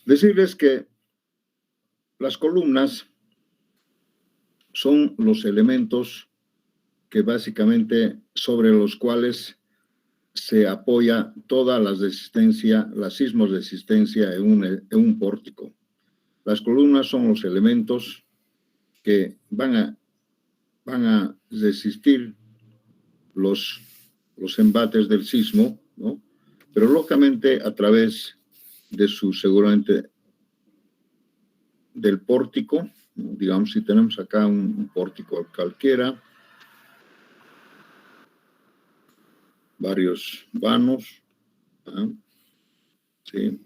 Decirles que las columnas son los elementos que básicamente sobre los cuales se apoya toda la sismoresistencia en un pórtico. Las columnas son los elementos que van a resistir los embates del sismo, ¿no? Pero lógicamente a través de seguramente del pórtico, ¿no? Digamos, si tenemos acá un pórtico cualquiera, varios vanos, ¿ah? Sí.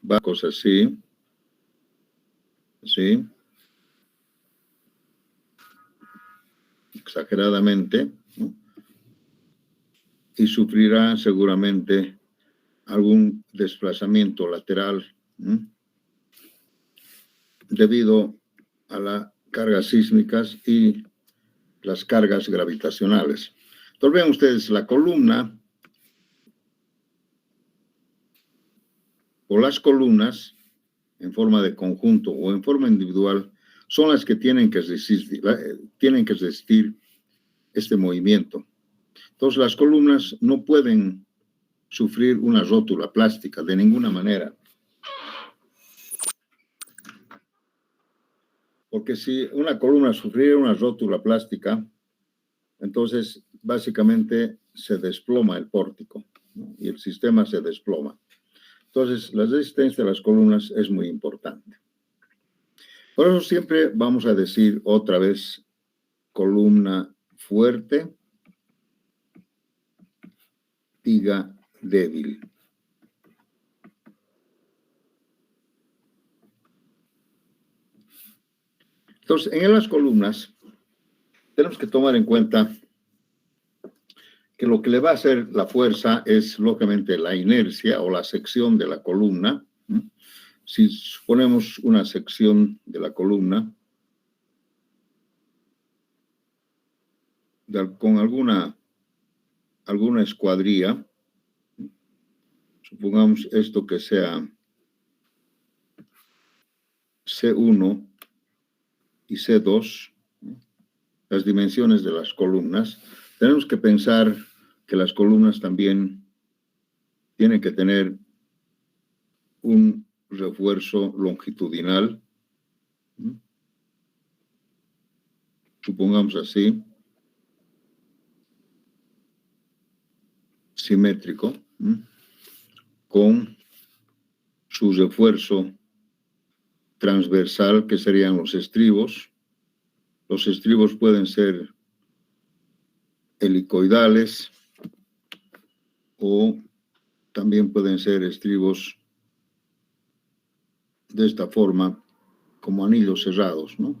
Bancos así, ¿sí? Exageradamente, ¿no? Y sufrirá seguramente algún desplazamiento lateral, ¿no? Debido a las cargas sísmicas y las cargas gravitacionales. Entonces vean ustedes, la columna o las columnas en forma de conjunto o en forma individual son las que tienen que resistir este movimiento. Entonces las columnas no pueden sufrir una rótula plástica de ninguna manera. Porque si una columna sufriera una rótula plástica, entonces básicamente se desploma el pórtico, ¿no? Y el sistema se desploma. Entonces la resistencia de las columnas es muy importante. Por eso siempre vamos a decir otra vez columna fuerte, viga débil. Entonces, en las columnas tenemos que tomar en cuenta que lo que le va a hacer la fuerza es, lógicamente, la inercia o la sección de la columna. Si ponemos una sección de la columna con alguna escuadría, supongamos esto que sea C1 y C2, las dimensiones de las columnas, tenemos que pensar que las columnas también tienen que tener un refuerzo longitudinal, supongamos así, simétrico, con su refuerzo transversal, que serían los estribos. Los estribos pueden ser helicoidales o también pueden ser estribos de esta forma, como anillos cerrados, ¿no?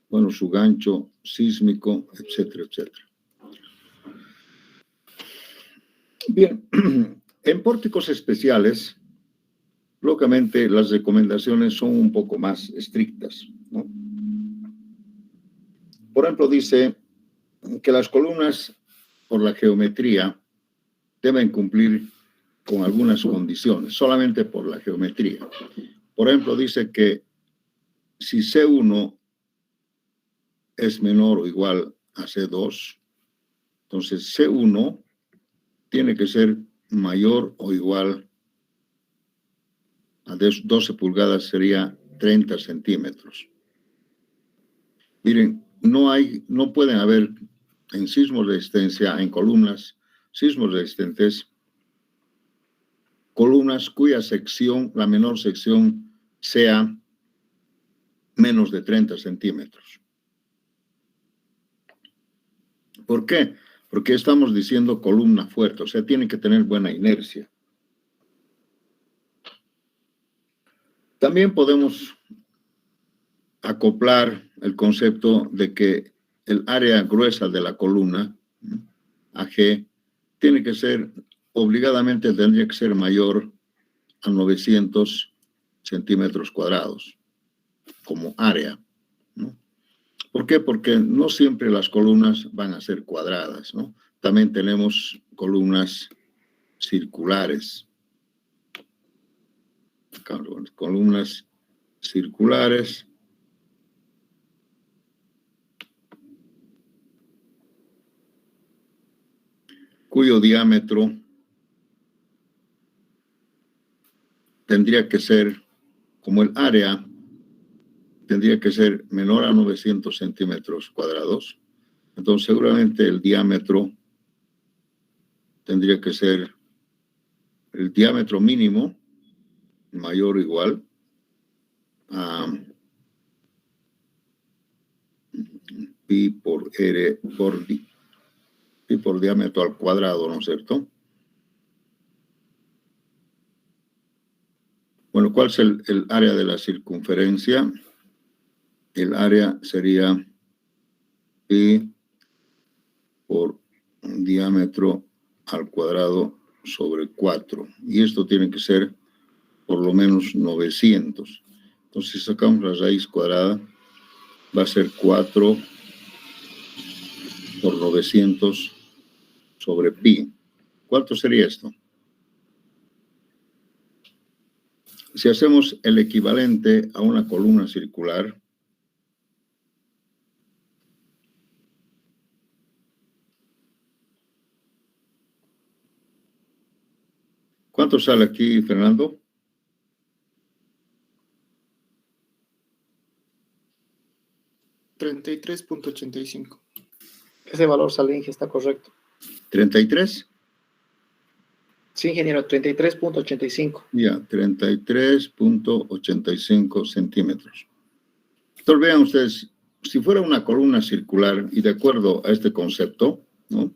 Bueno, su gancho sísmico, etcétera, etcétera. Bien, en pórticos especiales, lógicamente las recomendaciones son un poco más estrictas, ¿no? Por ejemplo, dice que las columnas, por la geometría, deben cumplir con algunas condiciones, solamente por la geometría. Por ejemplo, dice que si C1 es menor o igual a C2, entonces C1 tiene que ser mayor o igual a 12 pulgadas, sería 30 centímetros. Miren, no pueden haber en sismoresistencia, en columnas sismoresistentes, columnas cuya sección, la menor sección, sea menos de 30 centímetros. ¿Por qué? Porque estamos diciendo columna fuerte, o sea, tiene que tener buena inercia. También podemos acoplar el concepto de que el área gruesa de la columna, AG, tiene que ser, obligadamente tendría que ser mayor a 900 centímetros cuadrados como área, ¿no? ¿Por qué? Porque no siempre las columnas van a ser cuadradas, ¿no? También tenemos columnas circulares. Columnas circulares cuyo diámetro tendría que ser, como el área tendría que ser menor a 900 centímetros cuadrados, entonces seguramente el diámetro tendría que ser el diámetro mínimo mayor o igual a pi por r por pi por diámetro al cuadrado, ¿no es cierto? Bueno, ¿cuál es el área de la circunferencia? El área sería pi por diámetro al cuadrado sobre 4. Y esto tiene que ser por lo menos 900. Entonces, si sacamos la raíz cuadrada, va a ser 4 por 900 sobre pi. ¿Cuánto sería esto? Si hacemos el equivalente a una columna circular, ¿cuánto sale aquí, Fernando? $33.85. Ese valor, Salinge, está correcto. ¿33? Sí, ingeniero, 33.85. Ya, 33.85 centímetros. Entonces vean ustedes, si fuera una columna circular y de acuerdo a este concepto, ¿no?,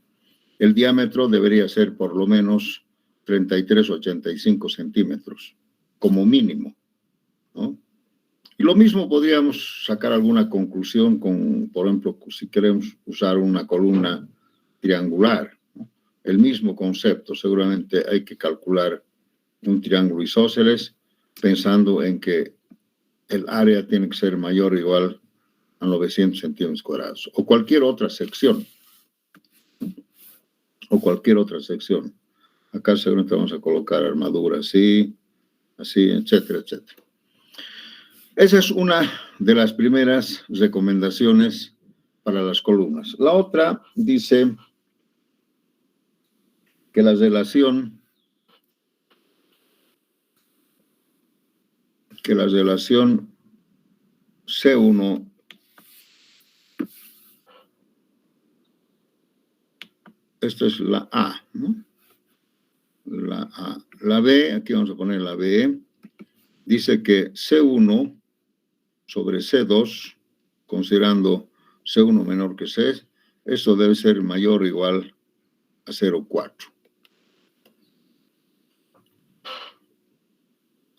el diámetro debería ser por lo menos 33,85 centímetros, como mínimo, ¿no? Y lo mismo podríamos sacar alguna conclusión con, por ejemplo, si queremos usar una columna triangular, ¿no? El mismo concepto, seguramente hay que calcular un triángulo isósceles pensando en que el área tiene que ser mayor o igual a 900 centímetros cuadrados, o cualquier otra sección. Acá seguramente vamos a colocar armadura así, etcétera, etcétera. Esa es una de las primeras recomendaciones para las columnas. La otra dice que la relación C1 esta es la A, ¿no? La A. La B, aquí vamos a poner la B, dice que C1 sobre C2, considerando C1 menor que C, eso debe ser mayor o igual a 0,4.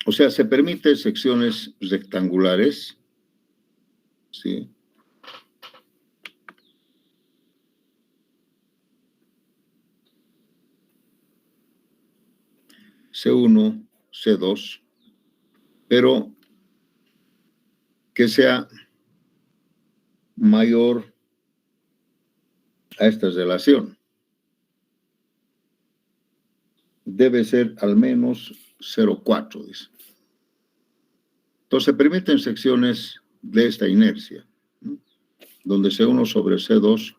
O sea, se permite secciones rectangulares, ¿sí?, C1, C2, pero que sea mayor a esta relación. Debe ser al menos 0,4, dice. Entonces, se permiten secciones de esta inercia, ¿no?, donde C1 sobre C2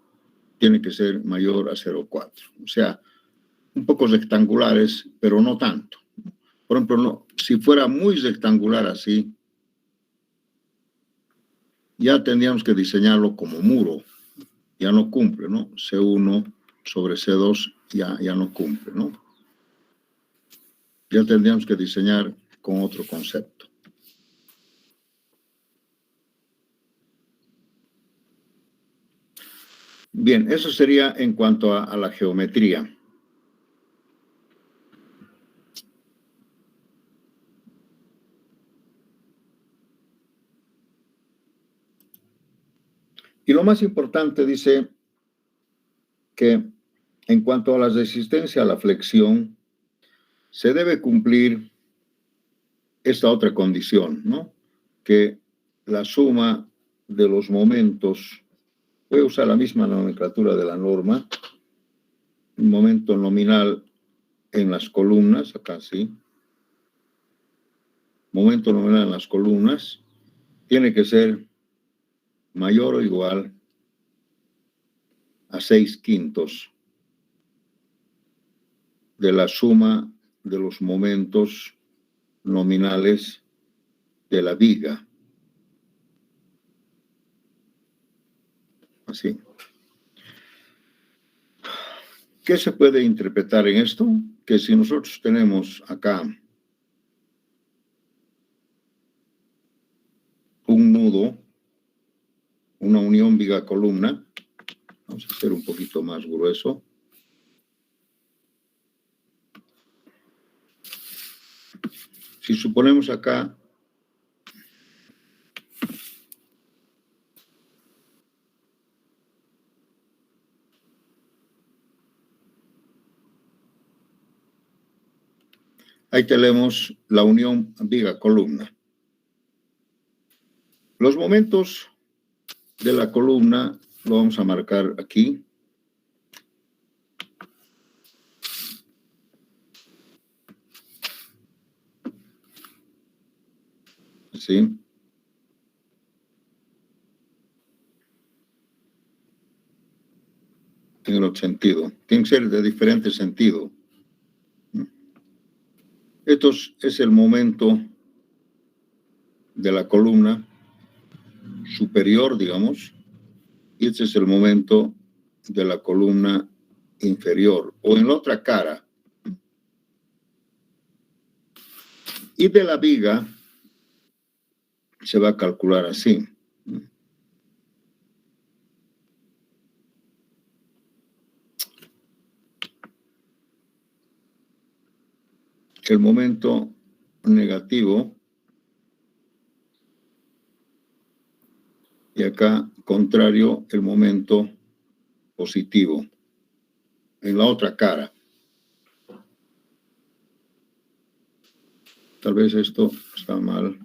tiene que ser mayor a 0,4. O sea, un poco rectangulares, pero no tanto. Por ejemplo, no, si fuera muy rectangular así, ya tendríamos que diseñarlo como muro. Ya no cumple, ¿no? C1 sobre C2 ya no cumple, ¿no? Ya tendríamos que diseñar con otro concepto. Bien, eso sería en cuanto a la geometría. Y lo más importante dice que en cuanto a la resistencia a la flexión, se debe cumplir esta otra condición, ¿no? Que la suma de los momentos, voy a usar la misma nomenclatura de la norma, un momento nominal en las columnas, acá sí, momento nominal en las columnas, tiene que ser mayor o igual a 6/5 de la suma de los momentos nominales de la viga. Así. ¿Qué se puede interpretar en esto? Que si nosotros tenemos acá un nudo, una unión viga-columna, vamos a hacer un poquito más grueso. Si suponemos acá ahí tenemos la unión viga-columna. Los momentos de la columna lo vamos a marcar aquí. ¿Sí? En el sentido. Tiene que ser de diferente sentido. Esto es el momento de la columna superior, digamos, y este es el momento de la columna inferior, o en la otra cara. Y de la viga se va a calcular así. El momento negativo, y acá, contrario, el momento positivo, en la otra cara. Tal vez esto está mal.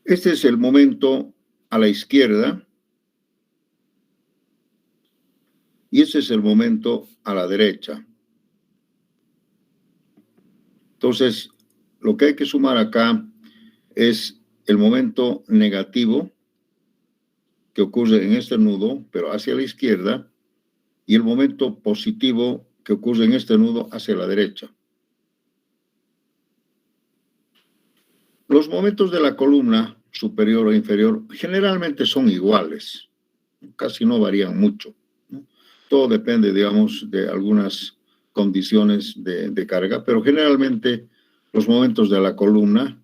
Este es el momento a la izquierda y este es el momento a la derecha. Entonces, lo que hay que sumar acá es el momento negativo que ocurre en este nudo, pero hacia la izquierda, y el momento positivo que ocurre en este nudo hacia la derecha. Los momentos de la columna superior o inferior generalmente son iguales, casi no varían mucho, ¿no? Todo depende, digamos, de algunas condiciones de carga, pero generalmente los momentos de la columna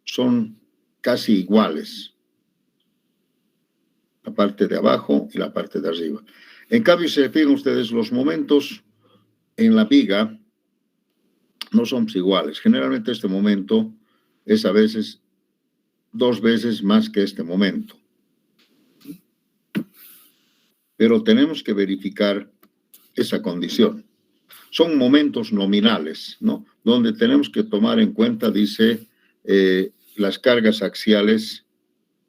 son casi iguales, la parte de abajo y la parte de arriba. En cambio, si se fijan ustedes, los momentos en la viga no son iguales. Generalmente este momento es a veces 2 veces más que este momento. Pero tenemos que verificar esa condición. Son momentos nominales, ¿no? Donde tenemos que tomar en cuenta, dice, las cargas axiales,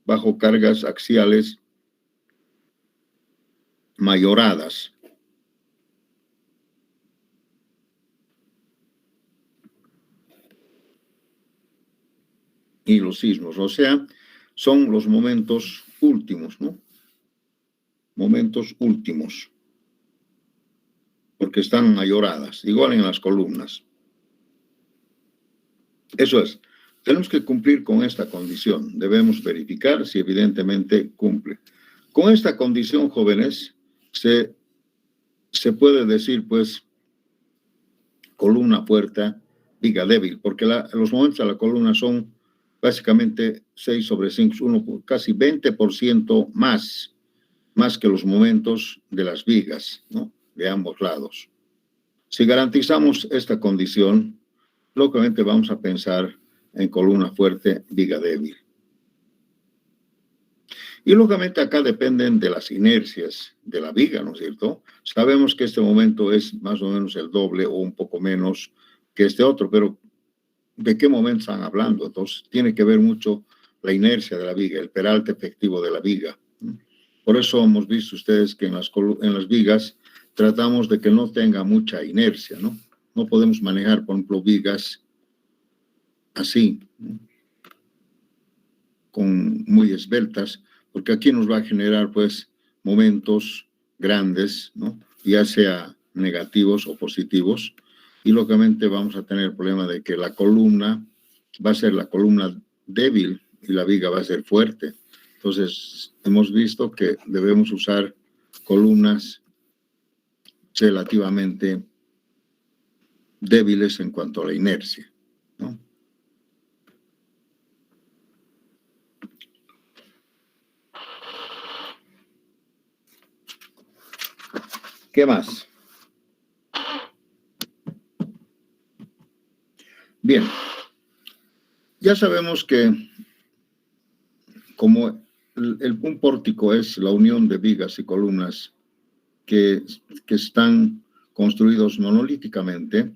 bajo cargas axiales mayoradas. Y los sismos, o sea, son los momentos últimos, ¿no? Momentos últimos, porque están mayoradas, igual en las columnas. Eso es, tenemos que cumplir con esta condición, debemos verificar si evidentemente cumple. Con esta condición, jóvenes, se puede decir, pues, columna fuerte, viga débil, porque los momentos de la columna son básicamente 6/5, casi 20% más que los momentos de las vigas, ¿no? De ambos lados. Si garantizamos esta condición, lógicamente vamos a pensar en columna fuerte, viga débil. Y lógicamente acá dependen de las inercias de la viga, ¿no es cierto? Sabemos que este momento es más o menos el doble o un poco menos que este otro, pero ¿de qué momento están hablando? Entonces, tiene que ver mucho la inercia de la viga, el peralte efectivo de la viga. Por eso hemos visto ustedes que en las vigas tratamos de que no tenga mucha inercia, ¿no? No podemos manejar, por ejemplo, vigas así, ¿no? Con muy esbeltas, porque aquí nos va a generar, pues, momentos grandes, ¿no? Ya sea negativos o positivos, y lógicamente vamos a tener el problema de que la columna va a ser la columna débil y la viga va a ser fuerte. Entonces, hemos visto que debemos usar columnas relativamente débiles en cuanto a la inercia, ¿no? ¿Qué más? Bien, ya sabemos que como un pórtico es la unión de vigas y columnas que están construidos monolíticamente,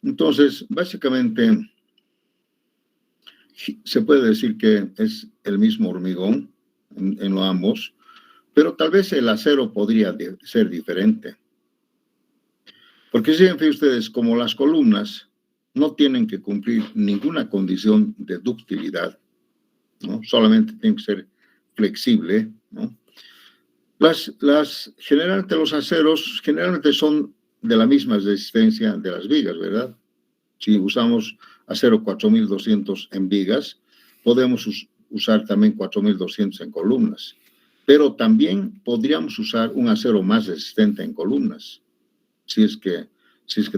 entonces básicamente se puede decir que es el mismo hormigón en los ambos, pero tal vez el acero podría ser diferente. Porque fíjense ustedes, como las columnas no tienen que cumplir ninguna condición de ductilidad, ¿no? Solamente tienen que ser flexible, ¿no? Generalmente los aceros generalmente son de la misma resistencia de las vigas, ¿verdad? Si usamos acero 4200 en vigas, podemos usar también 4200 en columnas, pero también podríamos usar un acero más resistente en columnas, si es que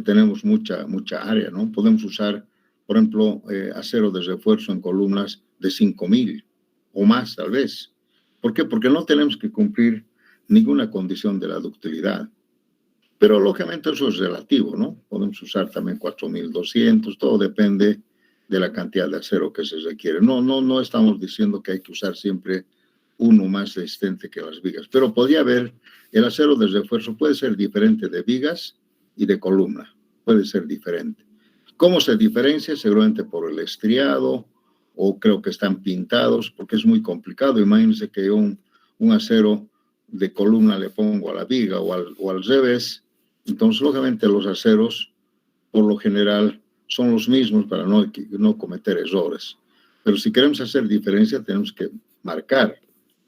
tenemos mucha área, ¿no? Podemos usar, por ejemplo, acero de refuerzo en columnas de 5000 o más, tal vez. ¿Por qué? Porque no tenemos que cumplir ninguna condición de la ductilidad. Pero lógicamente eso es relativo, ¿no? Podemos usar también 4200, todo depende de la cantidad de acero que se requiere. No estamos diciendo que hay que usar siempre uno más resistente que las vigas, pero podría haber, el acero de refuerzo puede ser diferente de vigas y de columna, puede ser diferente. ¿Cómo se diferencia? Seguramente por el estriado, o creo que están pintados, porque es muy complicado. Imagínense que un acero de columna le pongo a la viga o al revés. Entonces, lógicamente, los aceros, por lo general, son los mismos para no cometer errores. Pero si queremos hacer diferencia, tenemos que marcar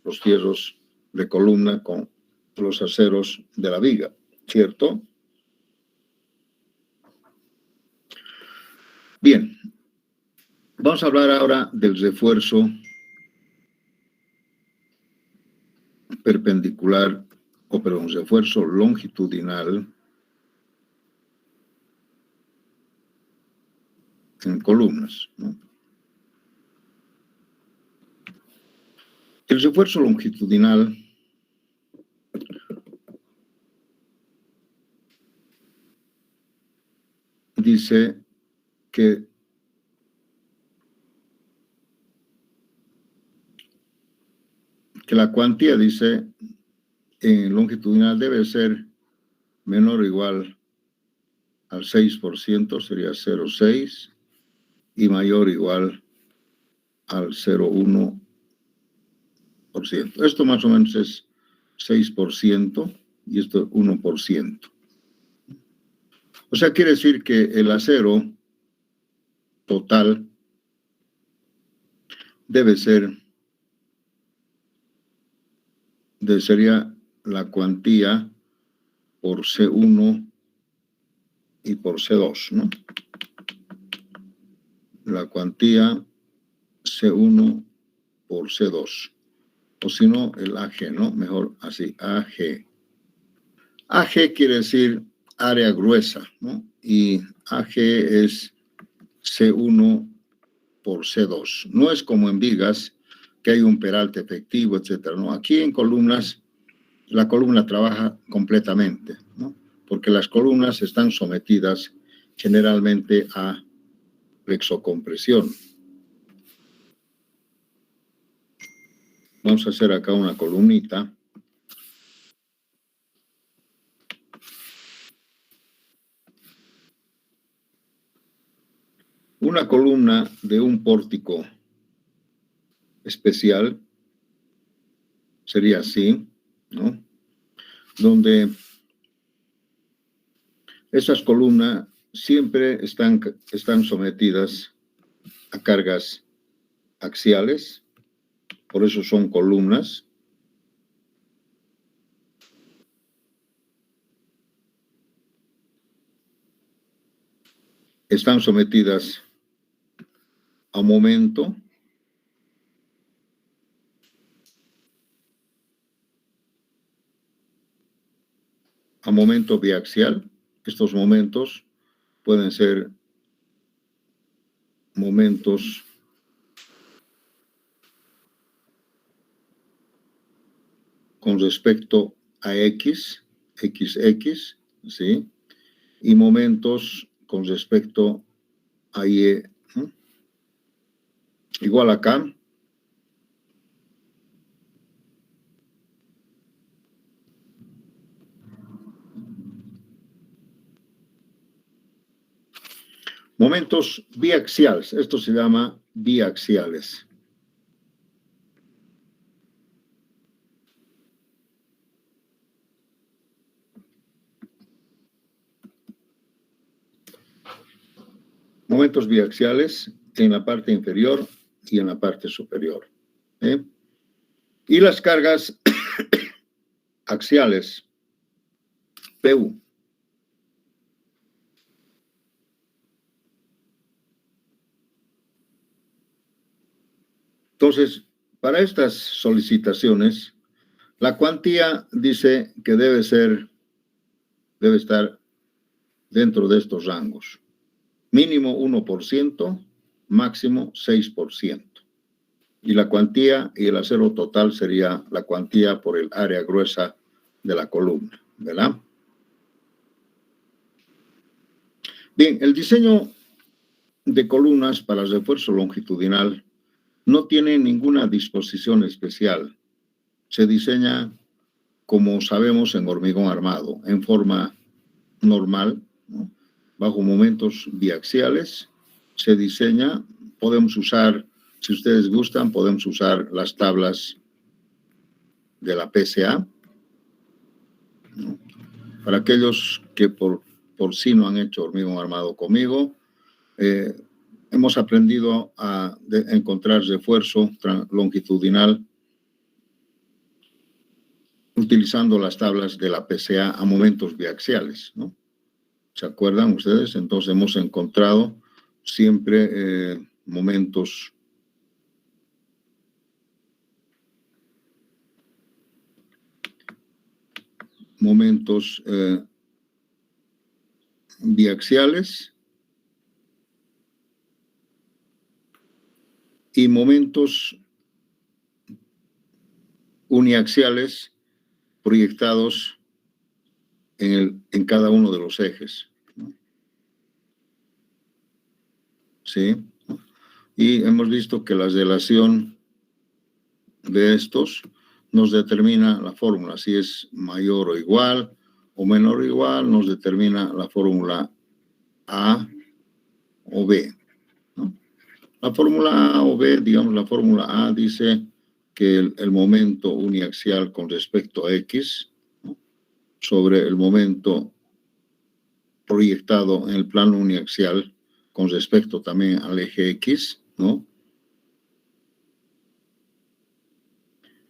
los fierros de columna con los aceros de la viga, ¿cierto? Bien, vamos a hablar ahora del refuerzo perpendicular, refuerzo longitudinal en columnas, ¿no? El refuerzo longitudinal dice que la cuantía, dice, en longitudinal debe ser menor o igual al 6%, sería 0,6, y mayor o igual al 0,1%. Esto más o menos es 6% y esto es 1%. O sea, quiere decir que el acero total sería la cuantía por C1 y por C2, ¿no? La cuantía C1 por C2. O si no, el AG, ¿no? Mejor así, AG. AG quiere decir área gruesa, ¿no? Y AG es C1 por C2. No es como en vigas, que hay un peralte efectivo, etcétera, ¿no? Aquí en columnas, la columna trabaja completamente, ¿no? Porque las columnas están sometidas generalmente a flexocompresión. Vamos a hacer acá una columnita. Una columna de un pórtico especial sería así, ¿no? Donde esas columnas siempre están sometidas a cargas axiales, por eso son columnas. Están sometidas a momento. A momento biaxial. Estos momentos pueden ser momentos con respecto a X, XX, ¿sí? Y momentos con respecto a Y. Igual acá. Momentos biaxiales. Esto se llama biaxiales. Momentos biaxiales en la parte inferior y en la parte superior. Y las cargas axiales, PU. Entonces, para estas solicitaciones, la cuantía dice que debe estar dentro de estos rangos. Mínimo 1%, máximo 6%. Y la cuantía y el acero total sería la cuantía por el área gruesa de la columna, ¿verdad? Bien, el diseño de columnas para refuerzo longitudinal no tiene ninguna disposición especial. Se diseña, como sabemos, en hormigón armado, en forma normal, ¿no? Bajo momentos biaxiales. Se diseña, podemos usar, si ustedes gustan, podemos usar las tablas de la PSA, ¿no? Para aquellos que por sí no han hecho hormigón armado conmigo, hemos aprendido a encontrar refuerzo longitudinal utilizando las tablas de la PSA a momentos biaxiales, ¿no? ¿Se acuerdan ustedes? Entonces hemos encontrado siempre momentos biaxiales y momentos uniaxiales proyectados en cada uno de los ejes, ¿no? ¿Sí? Y hemos visto que la relación de estos nos determina la fórmula. Si es mayor o igual o menor o igual, nos determina la fórmula A o B, ¿no? La fórmula A o B, digamos, la fórmula A dice que el momento uniaxial con respecto a X, ¿no?, sobre el momento proyectado en el plano uniaxial con respecto también al eje X, ¿no?,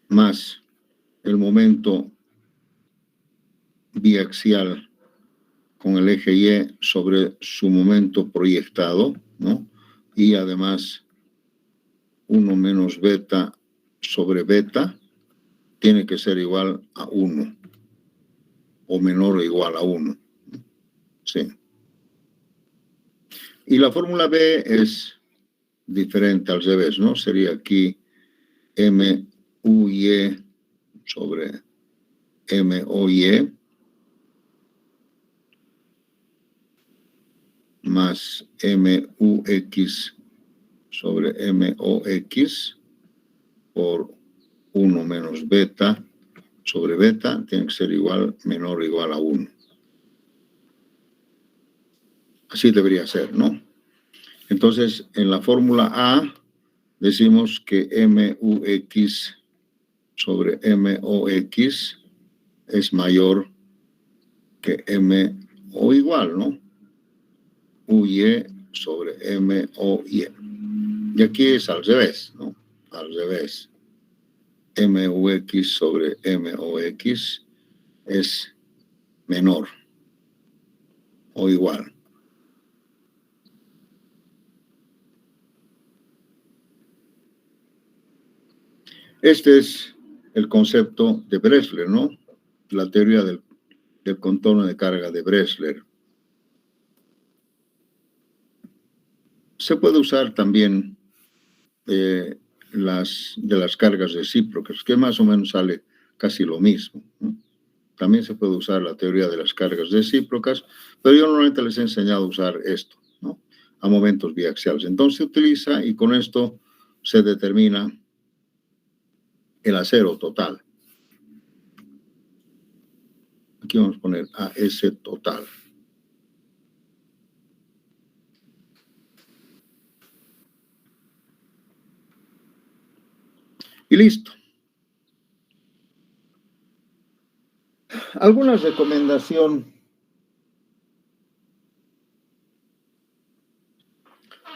más el momento biaxial con el eje Y sobre su momento proyectado, ¿no?, y además 1 menos beta sobre beta tiene que ser igual a 1 o menor o igual a 1. Sí. Y la fórmula B es diferente al revés, ¿no? Sería aquí MUY sobre MOY más MUX sobre MOX por 1 menos beta sobre beta tiene que ser igual, menor o igual a 1. Así debería ser, ¿no? Entonces, en la fórmula A decimos que MUX sobre MOX es mayor que M o igual, ¿no? UY sobre MOY. Y aquí es al revés, ¿no? Al revés. MUX sobre MOX es menor o igual. Este es el concepto de Bressler, ¿no? La teoría del contorno de carga de Bressler. Se puede usar también de las cargas recíprocas, que más o menos sale casi lo mismo, ¿no? También se puede usar la teoría de las cargas recíprocas, pero yo normalmente les he enseñado a usar esto, ¿no? A momentos biaxiales. Entonces se utiliza y con esto se determina el acero total. Aquí vamos a poner AS total. Y listo. ¿Alguna recomendación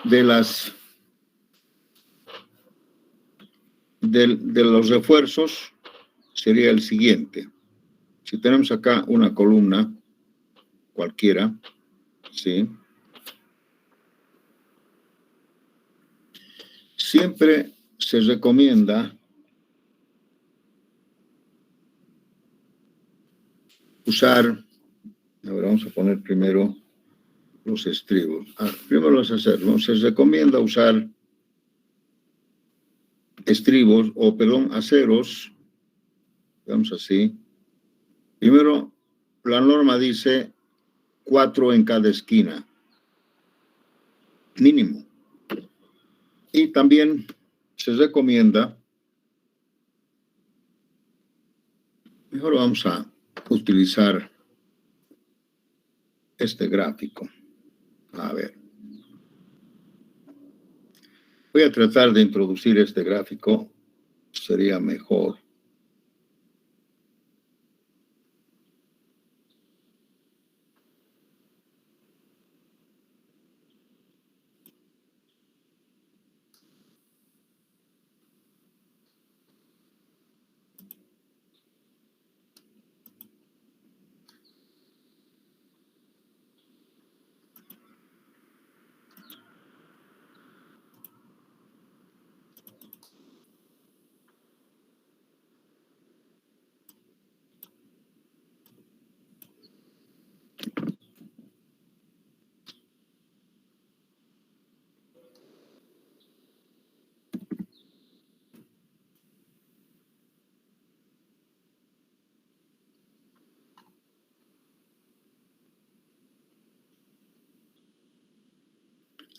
de los refuerzos? Sería el siguiente. Si tenemos acá una columna cualquiera, ¿sí? Siempre se recomienda usar, ahora vamos a poner primero los estribos. Primero los aceros. Se recomienda usar estribos, aceros, vamos así. Primero, la norma dice 4 en cada esquina, mínimo. Y también se recomienda, mejor vamos a utilizar este gráfico. A ver. Voy a tratar de introducir este gráfico, sería mejor.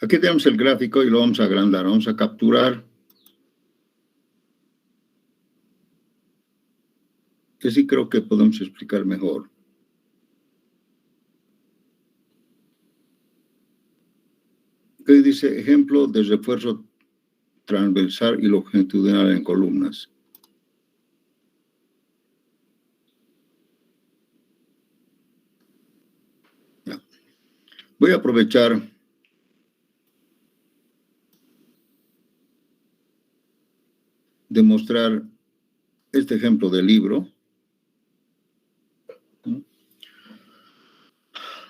Aquí tenemos el gráfico y lo vamos a agrandar, vamos a capturar. Que sí creo que podemos explicar mejor. ¿Qué dice? Ejemplo de refuerzo transversal y longitudinal en columnas. Ya. Voy a aprovechar de mostrar este ejemplo del libro.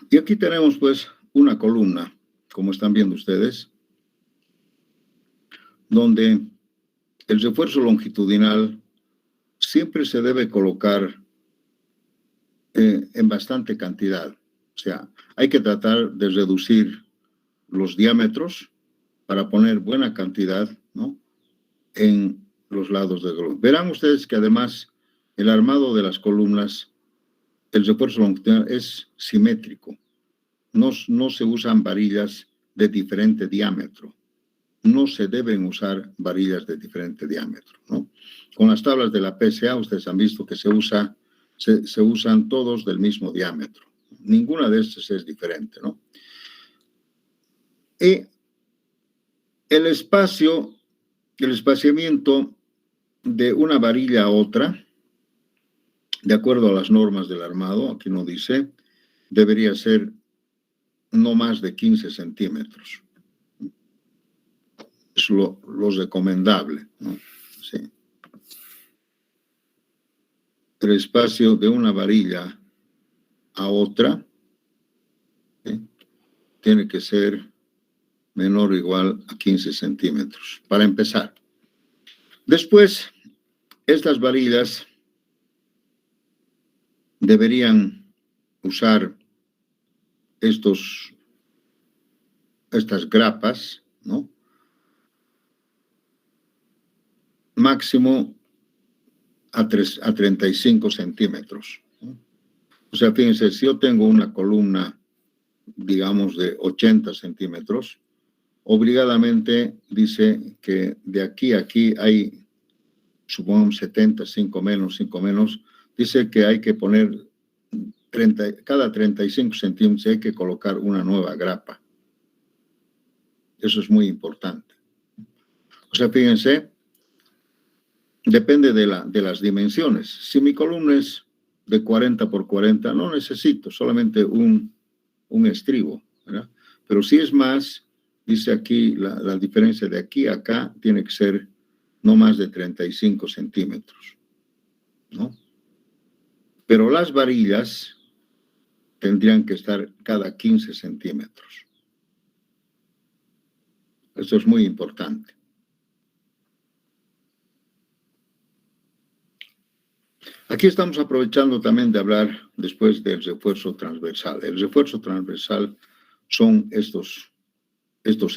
Y aquí tenemos pues una columna, como están viendo ustedes, donde el refuerzo longitudinal siempre se debe colocar en bastante cantidad. O sea, hay que tratar de reducir los diámetros para poner buena cantidad, ¿no?, en los lados del globo. Verán ustedes que además el armado de las columnas, el refuerzo longitudinal es simétrico. no se usan varillas de diferente diámetro. No se deben usar varillas de diferente diámetro, ¿no? Con las tablas de la PSA, ustedes han visto que se usan todos del mismo diámetro. Ninguna de estas es diferente, ¿no? Y el espaciamiento de una varilla a otra, de acuerdo a las normas del armado, aquí no dice, debería ser no más de 15 centímetros. Es lo recomendable, ¿no? Sí. El espacio de una varilla a otra, ¿sí?, tiene que ser menor o igual a 15 centímetros, para empezar. Después, estas varillas deberían usar estas grapas, ¿no? Máximo a 35 centímetros, ¿no? O sea, fíjense, si yo tengo una columna, digamos, de 80 centímetros, obligadamente dice que de aquí a aquí hay, supongamos, 70, 5 menos, dice que hay que poner cada 35 centímetros hay que colocar una nueva grapa. Eso es muy importante. O sea, fíjense, depende de las dimensiones. Si mi columna es de 40 por 40, no necesito solamente un estribo, ¿verdad? Pero si es más, dice aquí, la diferencia de aquí a acá tiene que ser no más de 35 centímetros, ¿no? Pero las varillas tendrían que estar cada 15 centímetros. Esto es muy importante. Aquí estamos aprovechando también de hablar después del refuerzo transversal. El refuerzo transversal son estos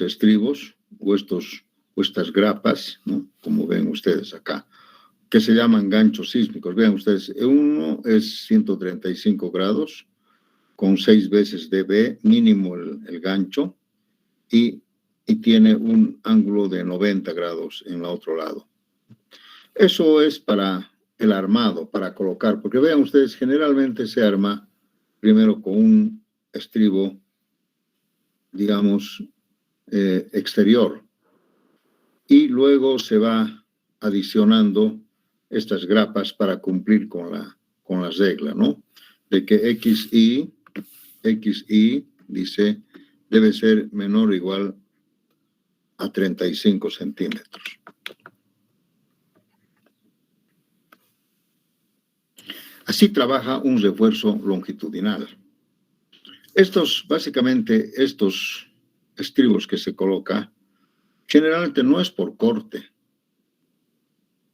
estribos o estas grapas, ¿no?, como ven ustedes acá, que se llaman ganchos sísmicos. Vean ustedes, uno es 135 grados, con 6 veces dB mínimo el gancho, y tiene un ángulo de 90 grados en el otro lado. Eso es para el armado, para colocar, porque vean ustedes, generalmente se arma primero con un estribo, digamos, exterior, y luego se va adicionando estas grapas para cumplir con la regla, ¿no? De que XY dice debe ser menor o igual a 35 centímetros. Así trabaja un refuerzo longitudinal. Básicamente, estos estribos que se coloca, generalmente no es por corte,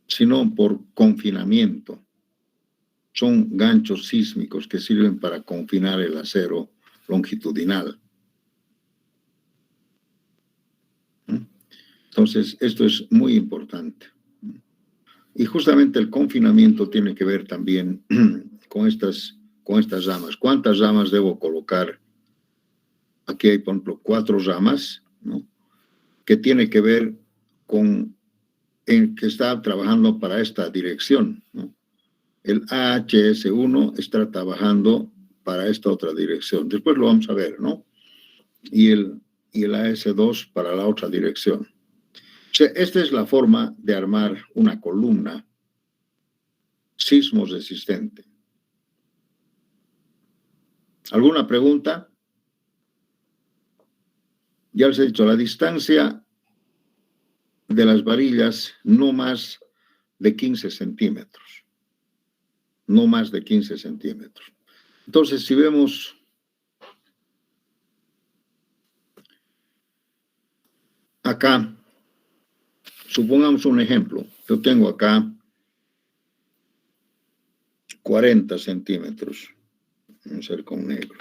sino por confinamiento. Son ganchos sísmicos que sirven para confinar el acero longitudinal. Entonces, esto es muy importante. Y justamente el confinamiento tiene que ver también con estas ramas. ¿Cuántas ramas debo colocar? Aquí hay, por ejemplo, 4 ramas, ¿no?, que tiene que ver con que está trabajando para esta dirección, ¿no? El AHS1 está trabajando para esta otra dirección. Después lo vamos a ver, ¿no? Y el AS2 para la otra dirección. O sea, esta es la forma de armar una columna sismo resistente. ¿Alguna pregunta? Ya les he dicho, la distancia de las varillas no más de 15 centímetros. No más de 15 centímetros. Entonces, si vemos acá, supongamos un ejemplo. Yo tengo acá 40 centímetros. Vamos a ver con negro.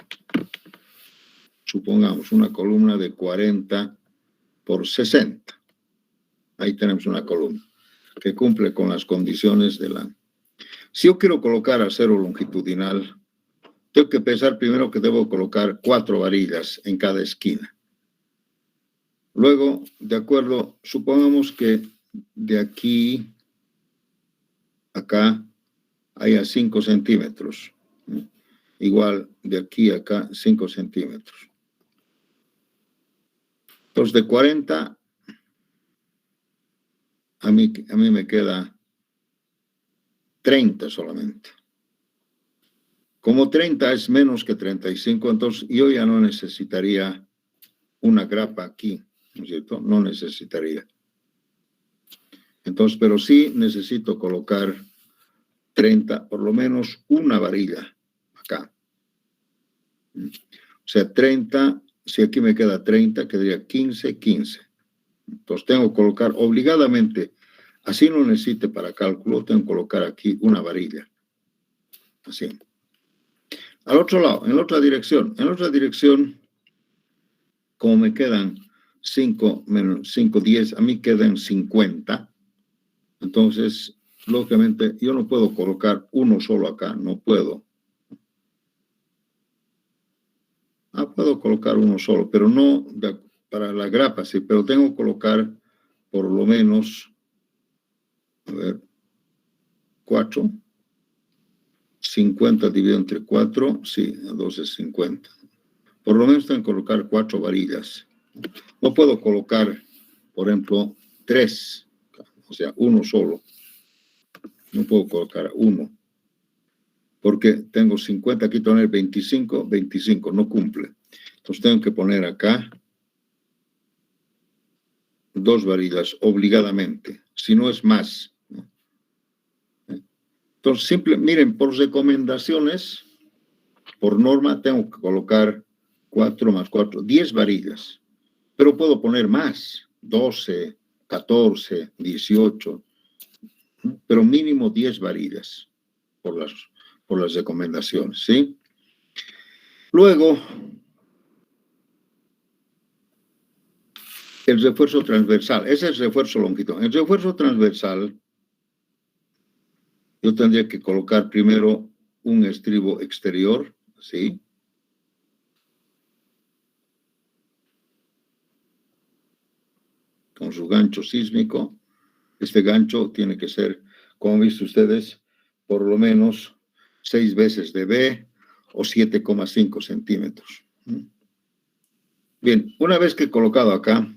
Supongamos una columna de 40 por 60. Ahí tenemos una columna que cumple con las condiciones de la... Si yo quiero colocar acero longitudinal, tengo que pensar primero que debo colocar 4 varillas en cada esquina. Luego, de acuerdo, supongamos que de aquí a acá haya 5 centímetros. Igual de aquí a acá 5 centímetros. Entonces, de 40, a mí me queda 30 solamente. Como 30 es menos que 35, entonces yo ya no necesitaría una grapa aquí, ¿no es cierto? No necesitaría. Entonces, pero sí necesito colocar 30, por lo menos una varilla acá. O sea, 30, si aquí me queda 30, quedaría 15, 15. Entonces tengo que colocar obligadamente, así no necesite para cálculo, tengo que colocar aquí una varilla. Así. Al otro lado, en la otra dirección. En la otra dirección, como me quedan 5 menos 5, 10, a mí quedan 50. Entonces, lógicamente, yo no puedo colocar uno solo acá, no puedo. Puedo colocar uno solo, pero no para la grapa, sí, pero tengo que colocar por lo menos, a ver, 4. 50 dividido entre 4, sí, 12 es 50. Por lo menos tengo que colocar 4 varillas. No puedo colocar, por ejemplo, 3, o sea, uno solo. No puedo colocar uno, porque tengo 50, aquí tengo 25, 25, no cumple. Entonces tengo que poner acá 2 varillas obligadamente, si no es más. Entonces, miren, por recomendaciones, por norma, tengo que colocar 4 más 4, 10 varillas. Pero puedo poner más, 12, 14, 18, pero mínimo 10 varillas por las recomendaciones, ¿sí? Luego, el refuerzo transversal, ese es el refuerzo longitudinal. El refuerzo transversal, yo tendría que colocar primero un estribo exterior, ¿sí? Con su gancho sísmico. Este gancho tiene que ser, como han visto ustedes, por lo menos 6 veces de B o 7,5 centímetros. Bien, una vez que he colocado acá,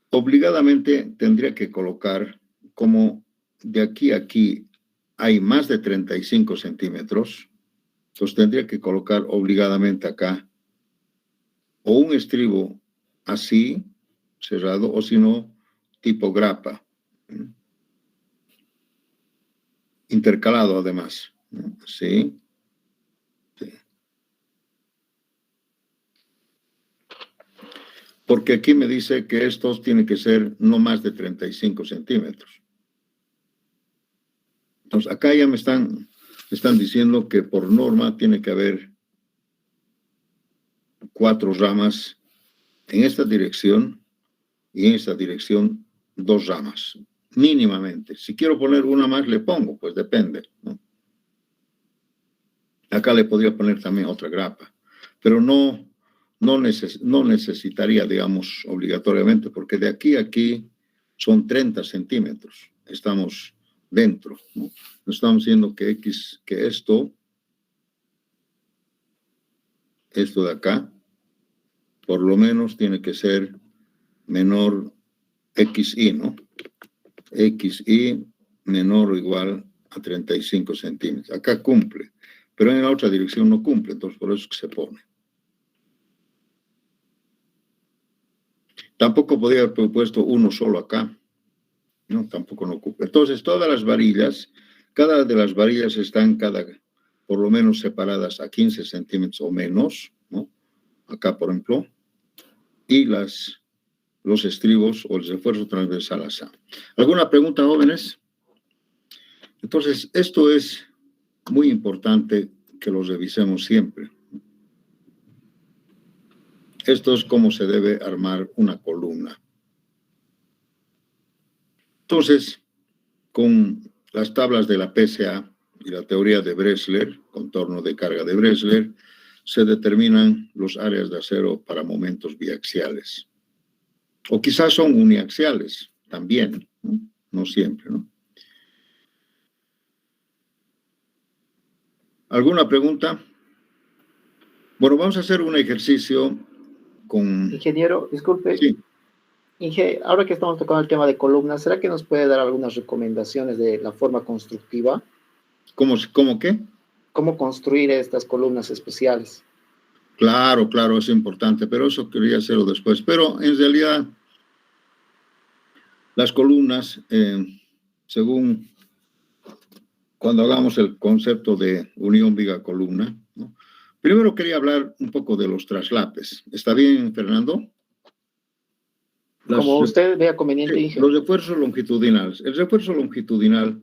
obligadamente tendría que colocar, como de aquí a aquí hay más de 35 centímetros, entonces tendría que colocar obligadamente acá o un estribo así, cerrado, o si no, tipo grapa. Intercalado además, ¿sí? Sí. Porque aquí me dice que estos tienen que ser no más de 35 centímetros. Entonces, acá ya me están diciendo que por norma tiene que haber 4 ramas en esta dirección y en esta dirección 2 ramas, mínimamente. Si quiero poner una más, le pongo, pues depende, ¿no? Acá le podría poner también otra grapa, pero no necesitaría, digamos, obligatoriamente, porque de aquí a aquí son 30 centímetros. Estamos dentro, ¿no? No estamos diciendo que esto de acá, por lo menos tiene que ser menor XI, ¿no? XI menor o igual a 35 centímetros. Acá cumple, pero en la otra dirección no cumple, entonces por eso es que se pone. Tampoco podría haber propuesto uno solo acá, ¿no? Tampoco no cumple. Entonces, todas las varillas, cada de las varillas están por lo menos separadas a 15 centímetros o menos, ¿no? Acá, por ejemplo, y los estribos o el refuerzo transversal así. ¿Alguna pregunta, jóvenes? Entonces, esto es muy importante que lo revisemos siempre. Esto es cómo se debe armar una columna. Entonces, con las tablas de la PSA, y la teoría de Bressler, contorno de carga de Bressler, se determinan los áreas de acero para momentos biaxiales. O quizás son uniaxiales también, ¿no? No siempre, ¿no? ¿Alguna pregunta? Bueno, vamos a hacer un ejercicio con... Ingeniero, disculpe. Sí. Ahora que estamos tocando el tema de columnas, ¿será que nos puede dar algunas recomendaciones de la forma constructiva? ¿Cómo qué? ¿Cómo construir estas columnas especiales? Claro, claro, es importante, pero eso quería hacerlo después. Pero en realidad, las columnas, según cuando hagamos el concepto de unión viga-columna, ¿no? Primero quería hablar un poco de los traslapes. ¿Está bien, Fernando? Como usted vea conveniente, sí, ingeniero. los refuerzos longitudinales. El refuerzo longitudinal,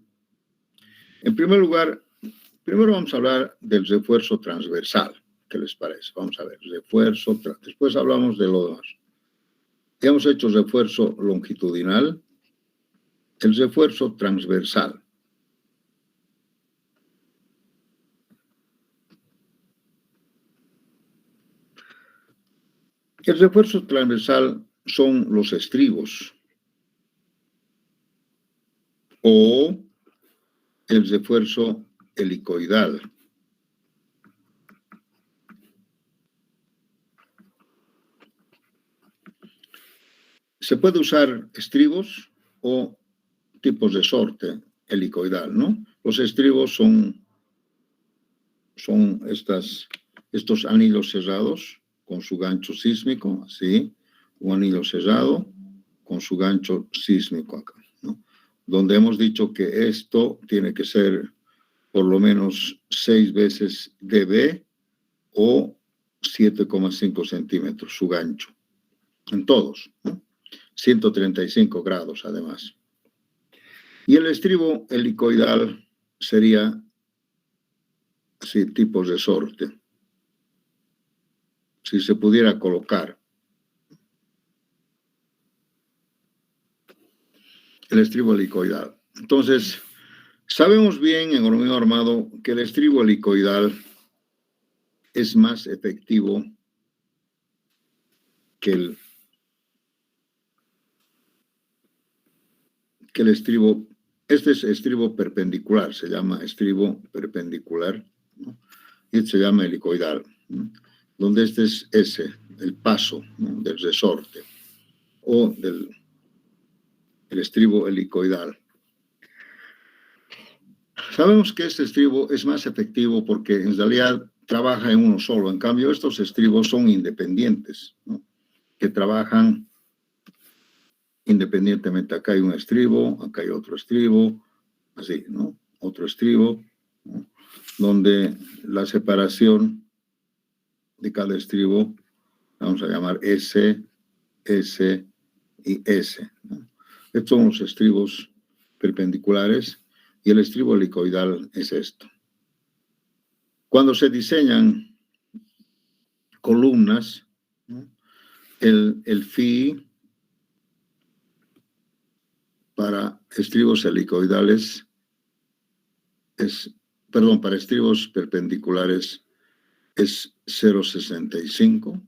en primer lugar, primero vamos a hablar del refuerzo transversal. ¿Qué les parece? Vamos a ver, refuerzo, después hablamos de lo demás. Ya hemos hecho refuerzo longitudinal, el refuerzo transversal. El refuerzo transversal son los estribos o el refuerzo helicoidal. Se puede usar estribos o tipos de sorte helicoidal, ¿no? Los estribos son estos anillos cerrados con su gancho sísmico, así, un anillo cerrado con su gancho sísmico acá, ¿no? Donde hemos dicho que esto tiene que ser por lo menos 6 veces dB o 7,5 centímetros su gancho, en todos, ¿no? 135 grados además. Y el estribo helicoidal sería así, tipos de sorte. Si se pudiera colocar el estribo helicoidal. Entonces, sabemos bien en hormigón armado que el estribo helicoidal es más efectivo que el estribo. Este es estribo perpendicular, se llama estribo perpendicular, ¿no? Y este se llama helicoidal, ¿no? Donde este es el paso, ¿no?, del resorte o del estribo helicoidal. Sabemos que este estribo es más efectivo porque en realidad trabaja en uno solo. En cambio, estos estribos son independientes, ¿no?, que trabajan independientemente. Acá hay un estribo, acá hay otro estribo, así, ¿no? Otro estribo, ¿no?, donde la separación de cada estribo vamos a llamar S, S y S, ¿no? Estos son los estribos perpendiculares y el estribo helicoidal es esto. Cuando se diseñan columnas, ¿no?, el phi para estribos helicoidales para estribos perpendiculares es 0,65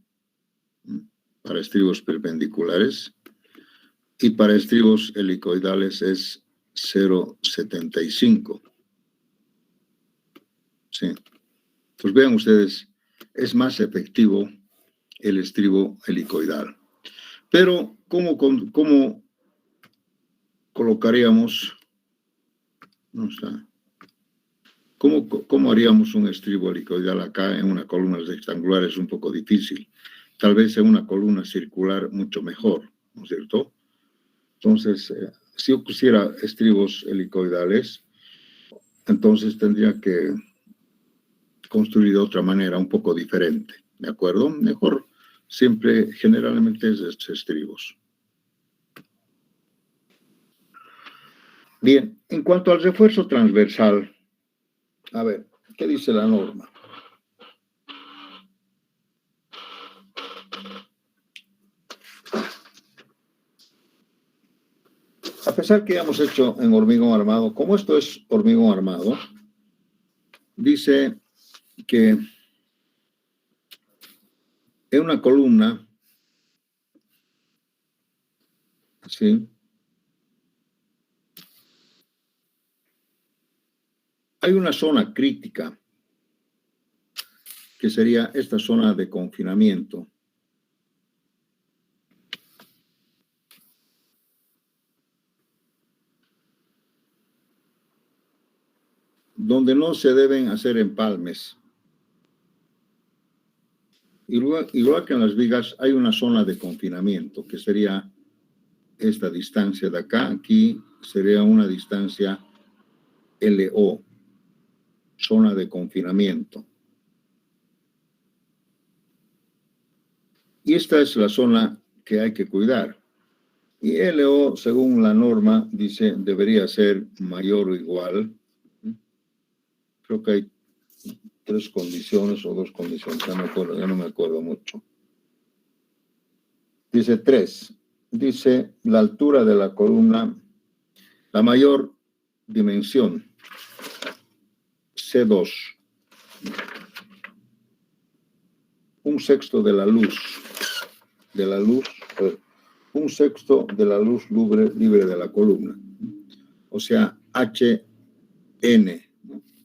para estribos perpendiculares y para estribos helicoidales es 0,75. Sí. Pues vean ustedes, es más efectivo el estribo helicoidal. Pero, ¿cómo colocaríamos? No está. ¿Cómo haríamos un estribo helicoidal acá en una columna rectangular? Es un poco difícil. Tal vez en una columna circular mucho mejor, ¿no es cierto? Entonces, si yo pusiera estribos helicoidales, entonces tendría que construir de otra manera, un poco diferente, ¿de acuerdo? Mejor siempre, generalmente es estos estribos. Bien, en cuanto al refuerzo transversal, a ver, ¿qué dice la norma? A pesar que ya hemos hecho en hormigón armado, como esto es hormigón armado, dice que en una columna, ¿sí?, hay una zona crítica, que sería esta zona de confinamiento. Donde no se deben hacer empalmes. Igual que en las vigas, hay una zona de confinamiento, que sería esta distancia de acá. Aquí sería una distancia LO, zona de confinamiento. Y esta es la zona que hay que cuidar. Y LO, según la norma, dice, debería ser mayor o igual. Creo que hay 3 condiciones o 2 condiciones, ya no me acuerdo mucho. Dice 3. Dice la altura de la columna, la mayor dimensión, C2. Un sexto de la luz. Un sexto de la luz libre de la columna. O sea, HN.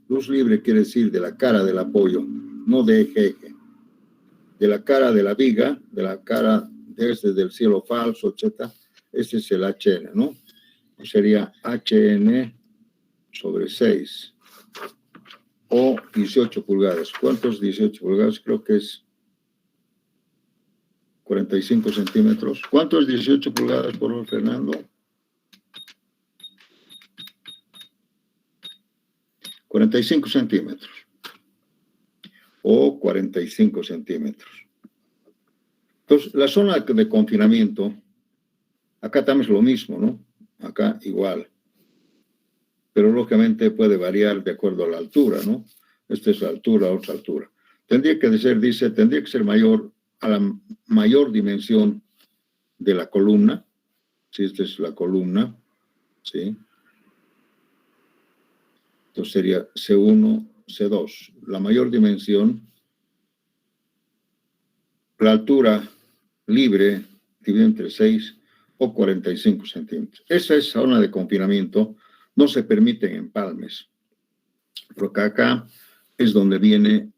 Luz libre quiere decir de la cara del apoyo, no de eje. De la cara de la viga, de la cara del cielo falso, etc. Ese es el HN, ¿no? Sería HN sobre 6. O 18 pulgadas. ¿Cuántos 18 pulgadas? Creo que es 45 centímetros. ¿Cuánto es 18 pulgadas, por favor, Fernando? 45 centímetros. O 45 centímetros. Entonces, la zona de confinamiento, acá también es lo mismo, ¿no? Acá igual. Pero lógicamente puede variar de acuerdo a la altura, ¿no? Esta es la altura, otra altura. Tendría que ser mayor a la mayor dimensión de la columna. Si esta es la columna, ¿sí? Entonces sería C1, C2. La mayor dimensión, la altura libre dividido entre 6 o 45 centímetros. Esa es zona de confinamiento. No se permiten empalmes. Porque acá es donde viene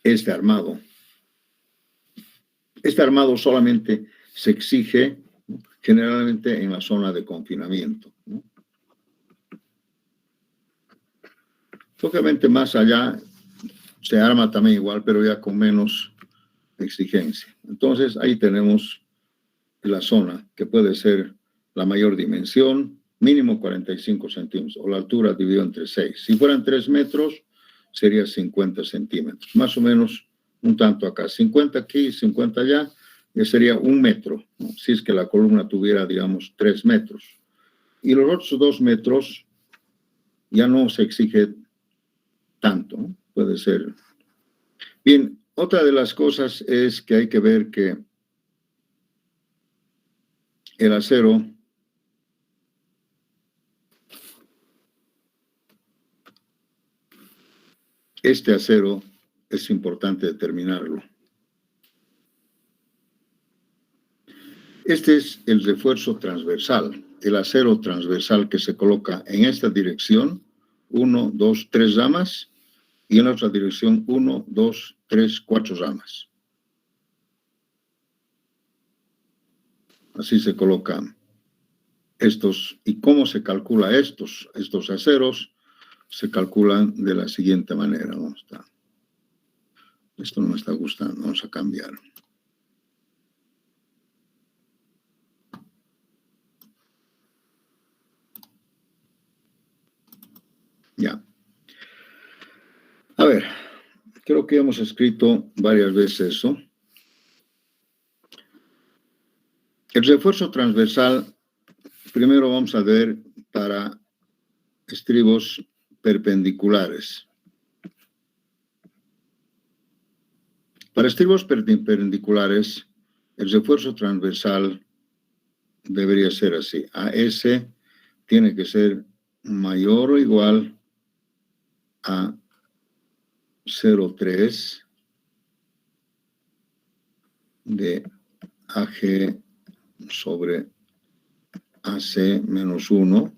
este armado. Este armado solamente se exige generalmente en la zona de confinamiento, ¿no? Lógicamente más allá se arma también igual, pero ya con menos exigencia. Entonces ahí tenemos la zona que puede ser la mayor dimensión, mínimo 45 centímetros, o la altura dividido entre 6. Si fueran 3 metros, sería 50 centímetros, más o menos un tanto acá, 50 aquí, 50 allá, que sería 1 metro, ¿no? Si es que la columna tuviera, digamos, 3 metros. Y los otros 2 metros ya no se exige tanto, ¿no? Puede ser. Bien, otra de las cosas es que hay que ver que el acero este acero es importante determinarlo. Este es el refuerzo transversal, el acero transversal que se coloca en esta dirección, 1, 2, 3 ramas, y en la otra dirección, 1, 2, 3, 4 ramas. Así se colocan estos. ¿Y cómo se calcula estos aceros? Se calculan de la siguiente manera, ¿no? Esto no me está gustando, vamos a cambiar. Ya. A ver, creo que hemos escrito varias veces eso. El refuerzo transversal, primero vamos a ver para estribos perpendiculares. Para estribos perpendiculares, el refuerzo transversal debería ser así. AS tiene que ser mayor o igual a 0,3 de AG sobre AC menos 1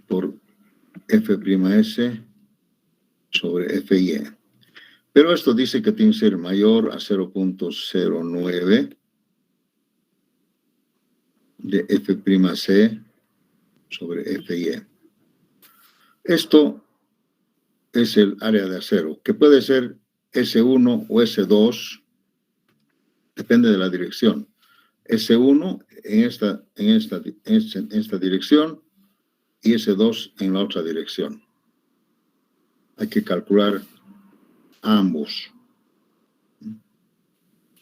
por F'S sobre Fy. Pero esto dice que tiene que ser mayor a 0,09 de F'C sobre Fy. Esto es el área de acero, que puede ser S1 o S2, depende de la dirección. S1 en esta dirección y S2 en la otra dirección. Hay que calcular ambos.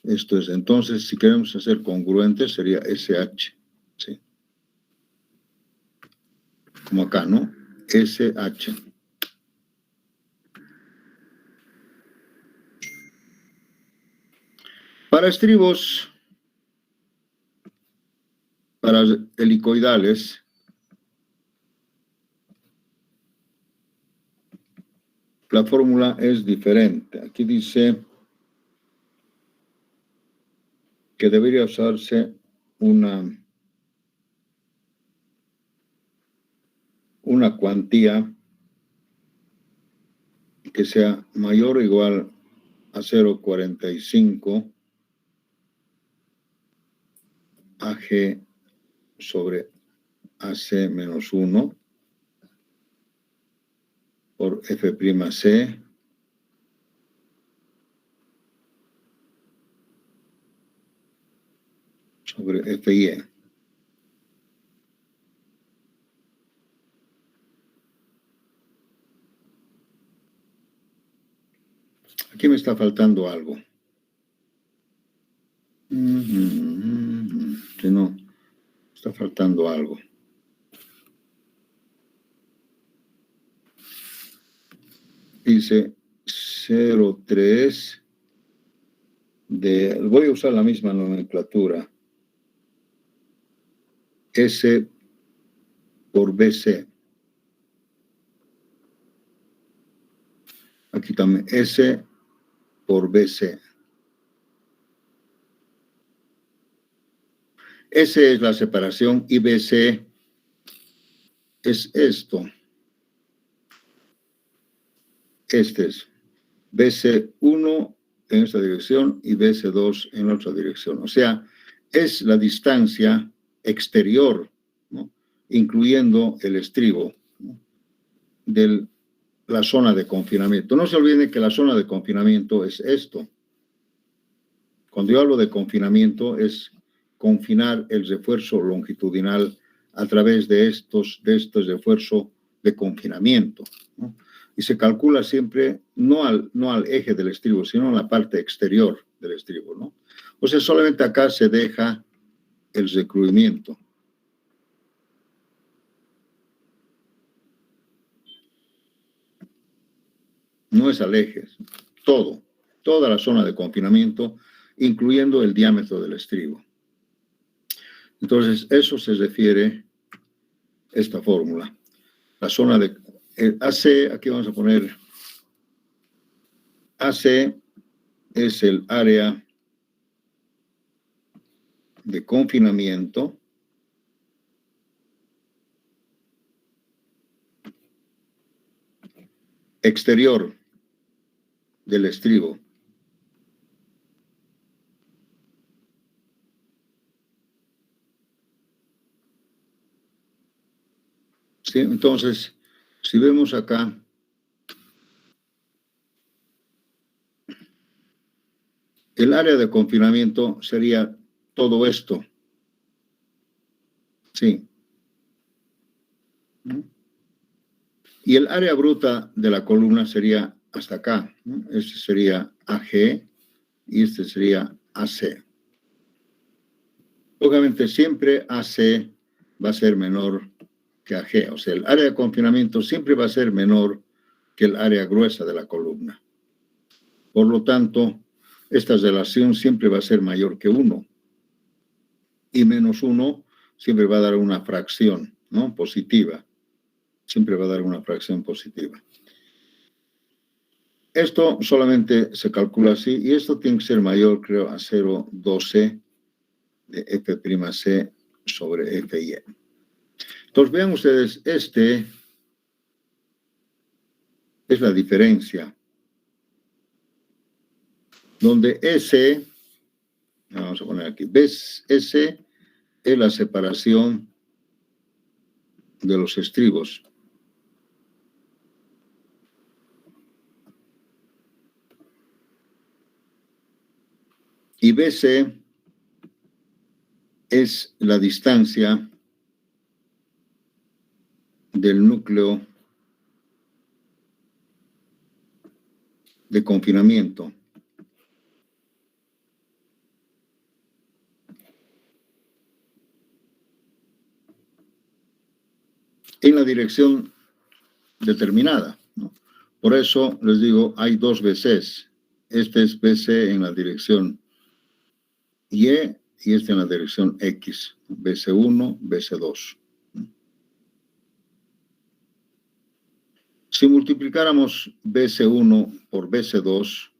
Esto es, entonces, si queremos hacer congruentes, sería SH. ¿Sí? Como acá, ¿no? SH. Para estribos, para helicoidales, la fórmula es diferente. Aquí dice que debería usarse una cuantía que sea mayor o igual a 0,45 AG sobre AC menos 1 por F'C sobre Fy. Aquí me está faltando algo. Si no, está faltando algo. Dice 0,3 de... Voy a usar la misma nomenclatura. S por BC. Aquí también S por BC. S es la separación y BC es esto. Este es BC1 en esta dirección y BC2 en otra dirección. O sea, es la distancia exterior, ¿no? Incluyendo el estribo, ¿no? De la zona de confinamiento. No se olviden que la zona de confinamiento es esto. Cuando yo hablo de confinamiento es confinar el refuerzo longitudinal a través de estos refuerzos de confinamiento, ¿no? Y se calcula siempre no al eje del estribo, sino en la parte exterior del estribo, ¿no? O sea, solamente acá se deja el recluimiento. No es al eje, toda la zona de confinamiento, incluyendo el diámetro del estribo. Entonces, eso se refiere a esta fórmula. La zona de AC, aquí vamos a poner, AC es el área de confinamiento exterior del estribo. ¿Sí? Entonces, si vemos acá, el área de confinamiento sería todo esto. Sí. Y el área bruta de la columna sería hasta acá, ¿no? Este sería AG y este sería AC. Obviamente siempre AC va a ser menor que AG, o sea, el área de confinamiento siempre va a ser menor que el área gruesa de la columna. Por lo tanto, esta relación siempre va a ser mayor que 1. y menos 1 siempre va a dar una fracción, ¿no? Positiva. Siempre va a dar una fracción positiva. Esto solamente se calcula así, y esto tiene que ser mayor, creo, a 0,12 de F'C sobre Fy. Entonces, vean ustedes, este es la diferencia, donde S, vamos a poner aquí, ¿ves? S es la separación de los estribos. Y BC es la distancia del núcleo de confinamiento. En la dirección determinada, ¿no? Por eso les digo, hay dos BCs. Este es BC en la dirección Y y este en la dirección X. BC1, BC2. Si multiplicáramos BC1 por BC2,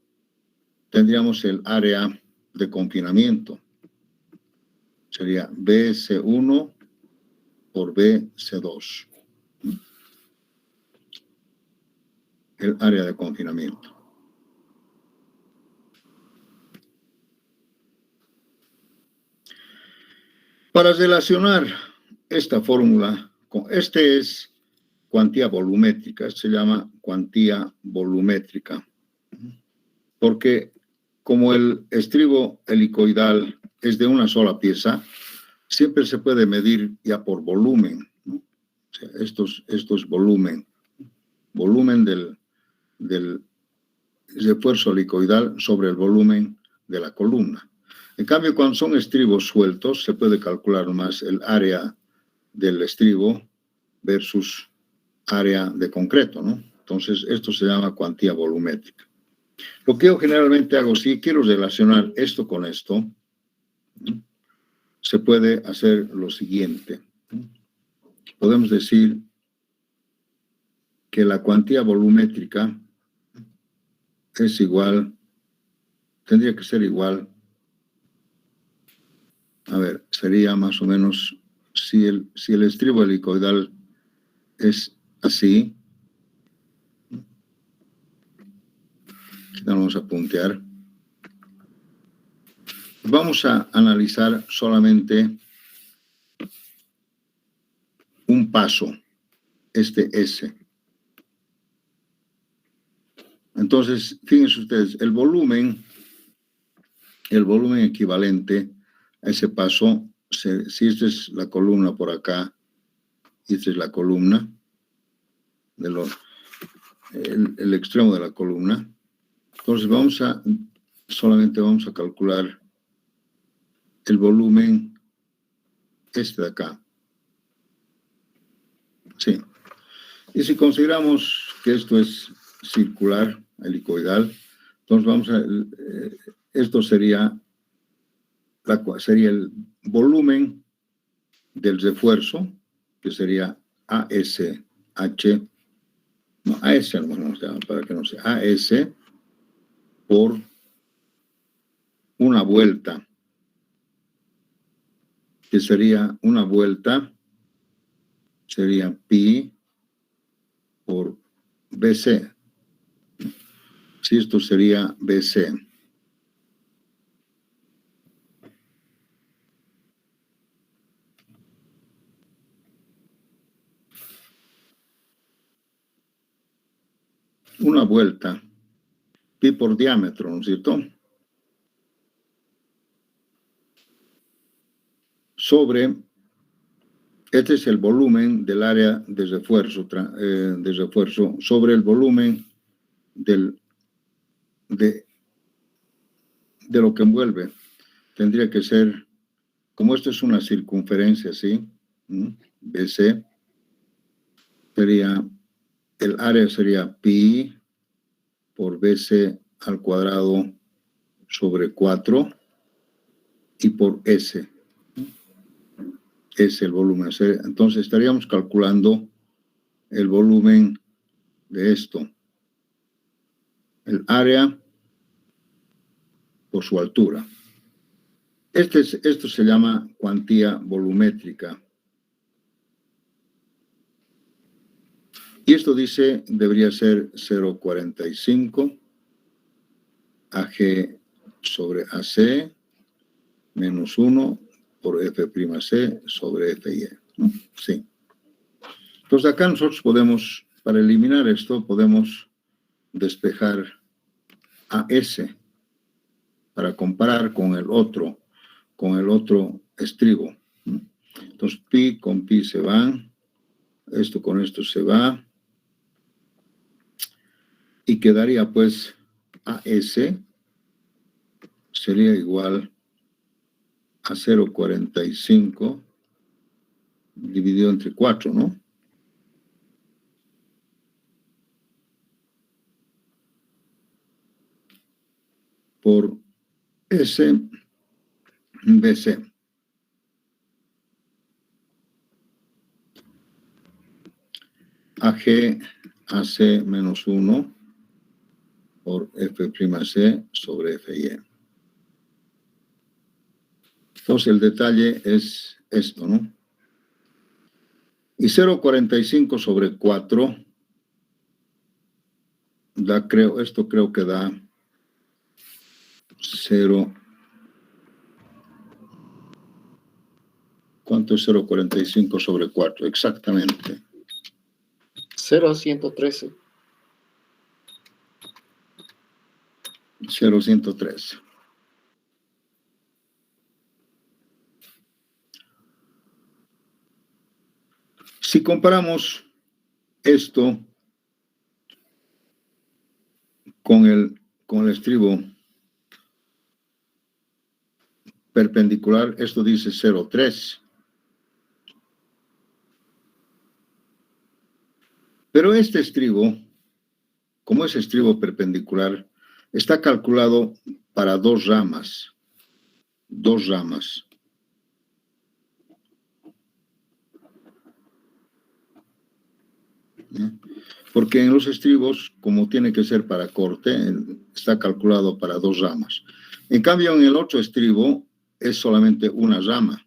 tendríamos el área de confinamiento. Sería BC1 por BC2. El área de confinamiento. Para relacionar esta fórmula con este es cuantía volumétrica, se llama cuantía volumétrica, porque como el estribo helicoidal es de una sola pieza, siempre se puede medir ya por volumen, ¿no? O sea, esto es volumen del refuerzo helicoidal sobre el volumen de la columna. En cambio, cuando son estribos sueltos, se puede calcular más el área del estribo versus área de concreto, ¿no? Entonces, esto se llama cuantía volumétrica. Lo que yo generalmente hago, si quiero relacionar esto con esto, ¿no? Se puede hacer lo siguiente, ¿no? Podemos decir que la cuantía volumétrica es igual, tendría que ser igual, a ver, sería más o menos, si el estribo helicoidal es así, aquí lo vamos a puntear. Vamos a analizar solamente un paso, este S. Entonces, fíjense ustedes, el volumen equivalente a ese paso, si esta es la columna por acá, y esta es la columna, el extremo de la columna, entonces solamente vamos a calcular el volumen este de acá. Sí. Y si consideramos que esto es circular, helicoidal, entonces esto sería el volumen del refuerzo, que sería ASH, no, AS, para que no sea, AS por una vuelta, que sería una vuelta, sería pi por BC. Si esto sería BC. Una vuelta, pi por diámetro, ¿no es cierto? Sobre, este es el volumen del área de refuerzo sobre el volumen de lo que envuelve. Tendría que ser, como esto es una circunferencia así, BC, el área sería pi por BC al cuadrado sobre 4 y por S. es el volumen. Entonces estaríamos calculando el volumen de esto. El área por su altura. Esto se llama cuantía volumétrica. Y esto dice, debería ser 0,45 AG sobre AC menos 1 por F'C sobre Fy. Sí. Entonces acá nosotros podemos, para eliminar esto, podemos despejar a S para comparar con el otro estribo. Entonces pi con pi se van, esto con esto se va, y quedaría pues AS sería igual a 0,45 dividido entre 4, ¿no? Por S BC. AG AC menos 1 por F'C sobre Fy. Entonces el detalle es esto, ¿no? Y 0,45 sobre 4 da, esto creo que da 0. ¿Cuánto es 0,45 sobre 4? Exactamente. 0,113. 0,113. Si comparamos esto con el estribo perpendicular, esto dice 0,3. Pero este estribo, como es estribo perpendicular, está calculado para dos ramas. Dos ramas. Porque en los estribos, como tiene que ser para corte, está calculado para dos ramas. En cambio, en el otro estribo es solamente una rama.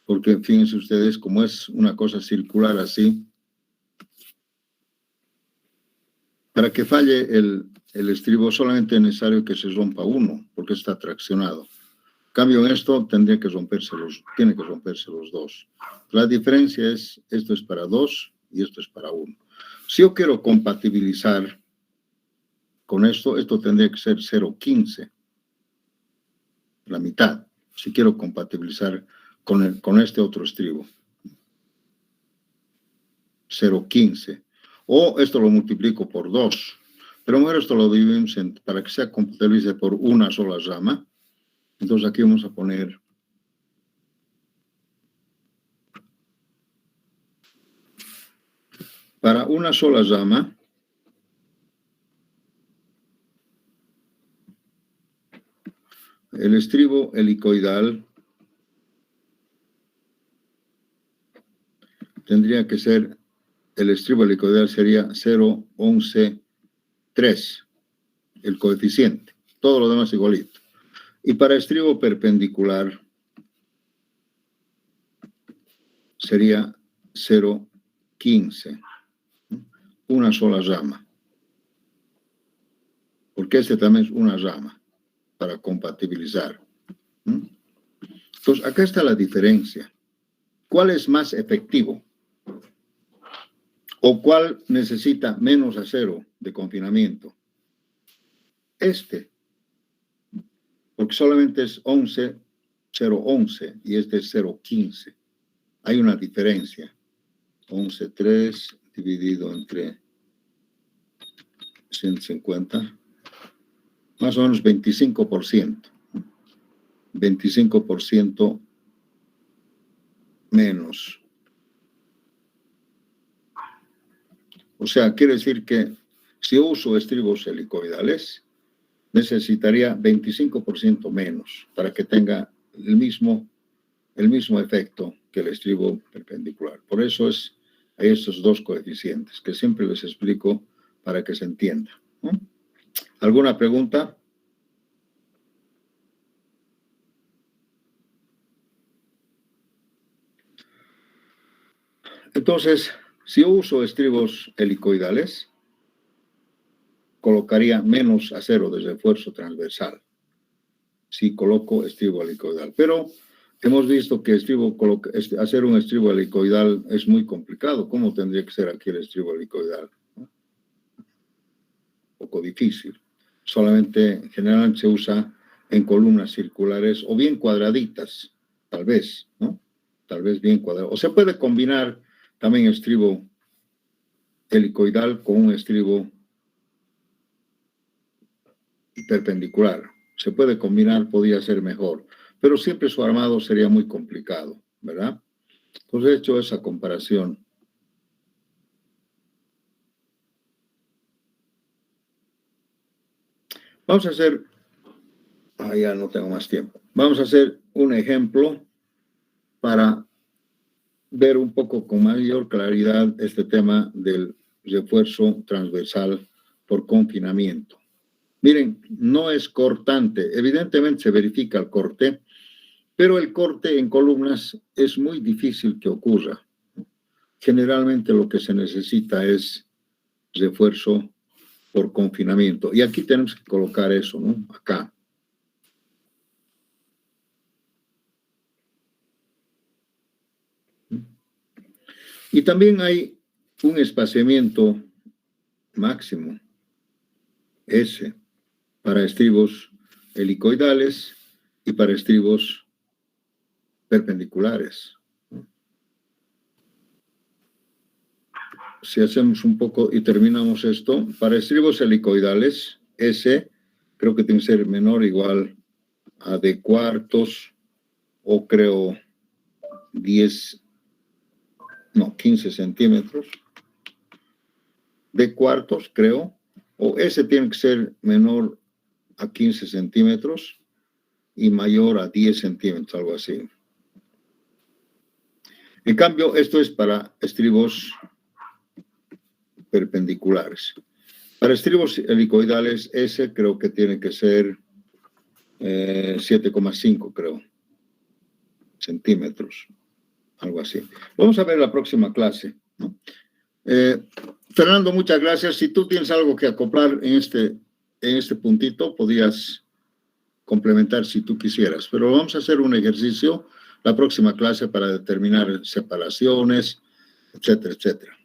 Porque fíjense ustedes, como es una cosa circular así, para que falle el estribo solamente es necesario que se rompa uno, porque está traccionado. En cambio, en esto tiene que romperse los dos. La diferencia es, esto es para dos y esto es para uno. Si yo quiero compatibilizar con esto tendría que ser 0,15, la mitad, si quiero compatibilizar con este otro estribo. 0,15. O esto lo multiplico por 2. Pero mejor esto lo dividimos para que sea compatibilice por una sola rama. Entonces aquí vamos a poner para una sola rama, el estribo helicoidal tendría que ser, el estribo helicoidal sería 0,11,3, el coeficiente. Todo lo demás igualito. Y para estribo perpendicular sería 0,15. Una sola rama. Porque este también es una rama para compatibilizar. Entonces, acá está la diferencia. ¿Cuál es más efectivo? ¿O cuál necesita menos acero de confinamiento? Este. Porque solamente es 0,11 y este es 0,15. Hay una diferencia. 11,3 dividido entre 150. Más o menos 25%. 25% menos. O sea, quiere decir que si yo uso estribos helicoidales, necesitaría 25% menos para que tenga el mismo el mismo efecto que el estribo perpendicular. Por eso hay estos dos coeficientes que siempre les explico para que se entienda, ¿no? ¿Alguna pregunta? Entonces, si yo uso estribos helicoidales, colocaría menos acero de refuerzo transversal si coloco estribo helicoidal. Pero hemos visto que hacer un estribo helicoidal es muy complicado. ¿Cómo tendría que ser aquí el estribo helicoidal? Un poco difícil. Solamente generalmente se usa en columnas circulares o bien cuadraditas, tal vez, ¿no? Tal vez bien cuadrado. O se puede combinar también estribo helicoidal con un estribo perpendicular. Se puede combinar, podría ser mejor, pero siempre su armado sería muy complicado, ¿verdad? Entonces he hecho esa comparación. Vamos a hacer, ya no tengo más tiempo. Vamos a hacer un ejemplo para ver un poco con mayor claridad este tema del refuerzo transversal por confinamiento. Miren, no es cortante. Evidentemente se verifica el corte, pero el corte en columnas es muy difícil que ocurra. Generalmente lo que se necesita es refuerzo por confinamiento. Y aquí tenemos que colocar eso, ¿no? Acá. Y también hay un espaciamiento máximo, S, para estribos helicoidales y para estribos perpendiculares. Si hacemos un poco y terminamos esto, para estribos helicoidales, S creo que tiene que ser menor o igual a D cuartos, o creo 15 centímetros. D cuartos, creo, o S tiene que ser menor a 15 centímetros y mayor a 10 centímetros, algo así. En cambio, esto es para estribos perpendiculares. Para estribos helicoidales, S creo que tiene que ser 7,5, creo, centímetros, algo así. Vamos a ver la próxima clase, ¿no? Fernando, muchas gracias. Si tú tienes algo que acoplar en este puntito, podías complementar si tú quisieras, pero vamos a hacer un ejercicio la próxima clase para determinar separaciones, etcétera, etcétera.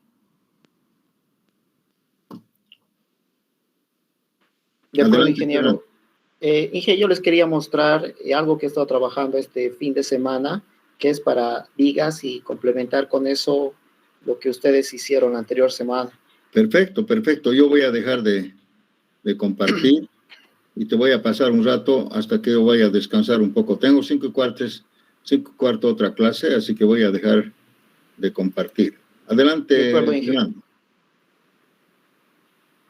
De acuerdo, ingeniero. Ingeniero, yo les quería mostrar algo que he estado trabajando este fin de semana, que es para vigas y complementar con eso lo que ustedes hicieron la anterior semana. Perfecto, perfecto. Yo voy a dejar de compartir y te voy a pasar un rato hasta que yo vaya a descansar un poco. Tengo 5:15 otra clase, así que voy a dejar de compartir. Adelante, Fernando.